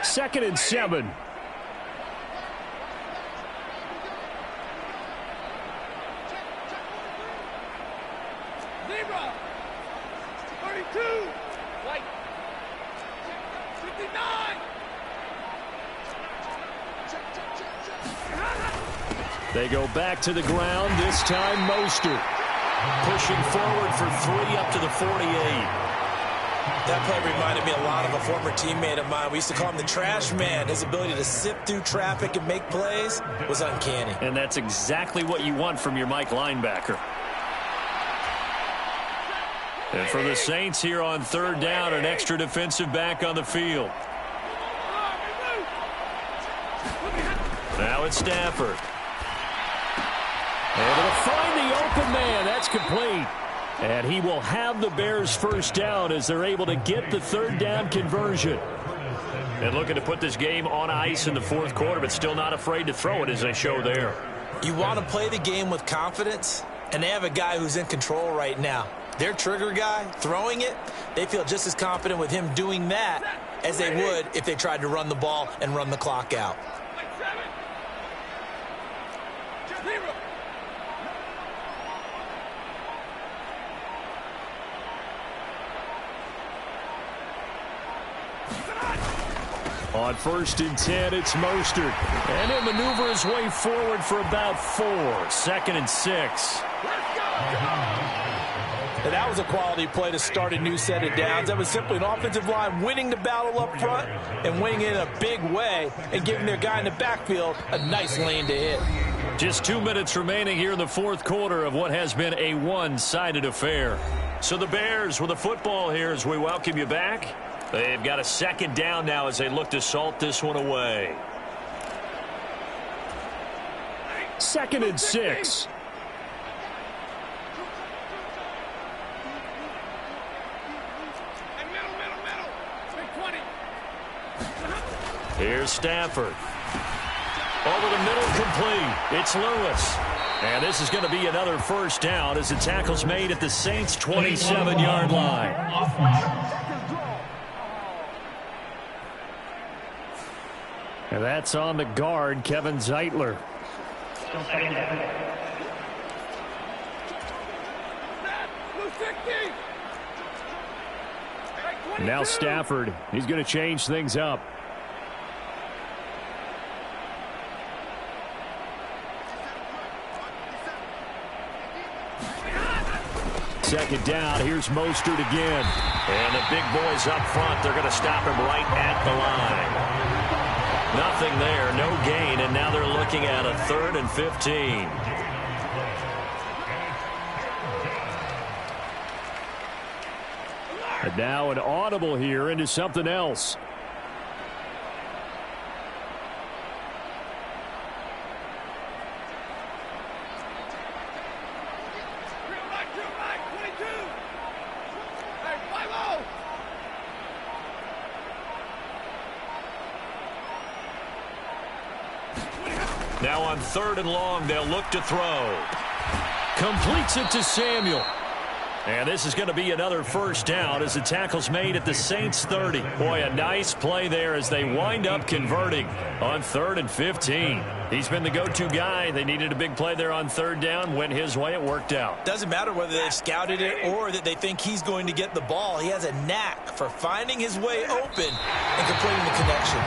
2nd and 7. Zebra. 32. White. 59. They go back to the ground, this time Mostert. Pushing forward for 3 up to the 48. That play reminded me a lot of a former teammate of mine. We used to call him the trash man. His ability to sift through traffic and make plays was uncanny. And that's exactly what you want from your Mike linebacker. And for the Saints here on 3rd down, an extra defensive back on the field. Now it's Stafford. Able to find the open man. That's complete. And he will have the Bears first down as they're able to get the 3rd down conversion. And looking to put this game on ice in the 4th quarter, but still not afraid to throw it as they show there. You want to play the game with confidence, and they have a guy who's in control right now. Their trigger guy, throwing it, they feel just as confident with him doing that as they would if they tried to run the ball and run the clock out. On 1st and 10, it's Mostert. And he'll maneuver his way forward for about 4. 2nd and 6. And that was a quality play to start a new set of downs. That was simply an offensive line winning the battle up front and winning it in a big way and giving their guy in the backfield a nice lane to hit. Just 2 minutes remaining here in the 4th quarter of what has been a one-sided affair. So the Bears with the football here as we welcome you back. They've got a 2nd down now as they look to salt this one away. 2nd and 6. Here's Stafford. Over the middle, complete. It's Lewis. And this is going to be another first down as the tackle's made at the Saints' 27-yard line. And that's on the guard, Kevin Zeitler. Now Stafford, he's going to change things up. Second down, here's Mostert again. And the big boys up front, they're going to stop him right at the line. Nothing there, no gain, and now they're looking at a 3rd and 15. And now an audible here into something else. Now on 3rd and long, they'll look to throw. Completes it to Samuel. And this is going to be another first down as the tackle's made at the Saints' 30. Boy, a nice play there as they wind up converting on 3rd and 15. He's been the go-to guy. They needed a big play there on 3rd down. Went his way. It worked out. Doesn't matter whether they've scouted it or that they think he's going to get the ball. He has a knack for finding his way open and completing the connection.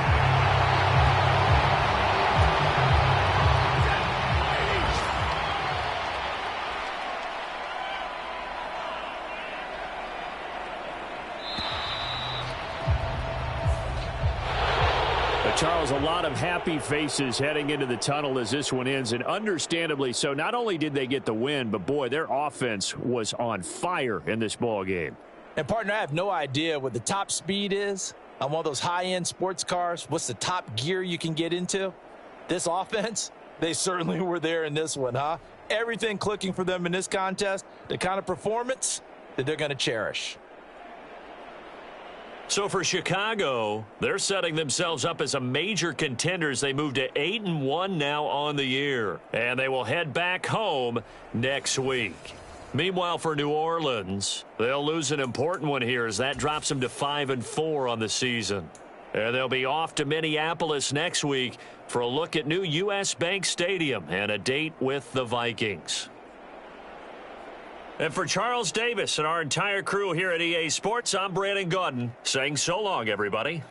Charles, a lot of happy faces heading into the tunnel as this one ends, and understandably so. Not only did they get the win, but boy, their offense was on fire in this ball game. And partner, I have no idea what the top speed is on one of those high-end sports cars. What's the top gear you can get into? This offense, they certainly were there in this one, huh? Everything clicking for them in this contest, the kind of performance that they're going to cherish. So for Chicago, they're setting themselves up as a major contender as they move to 8-1 now on the year. And they will head back home next week. Meanwhile, for New Orleans, they'll lose an important one here as that drops them to 5-4 on the season. And they'll be off to Minneapolis next week for a look at new U.S. Bank Stadium and a date with the Vikings. And for Charles Davis and our entire crew here at EA Sports, I'm Brandon Gaudin saying so long, everybody.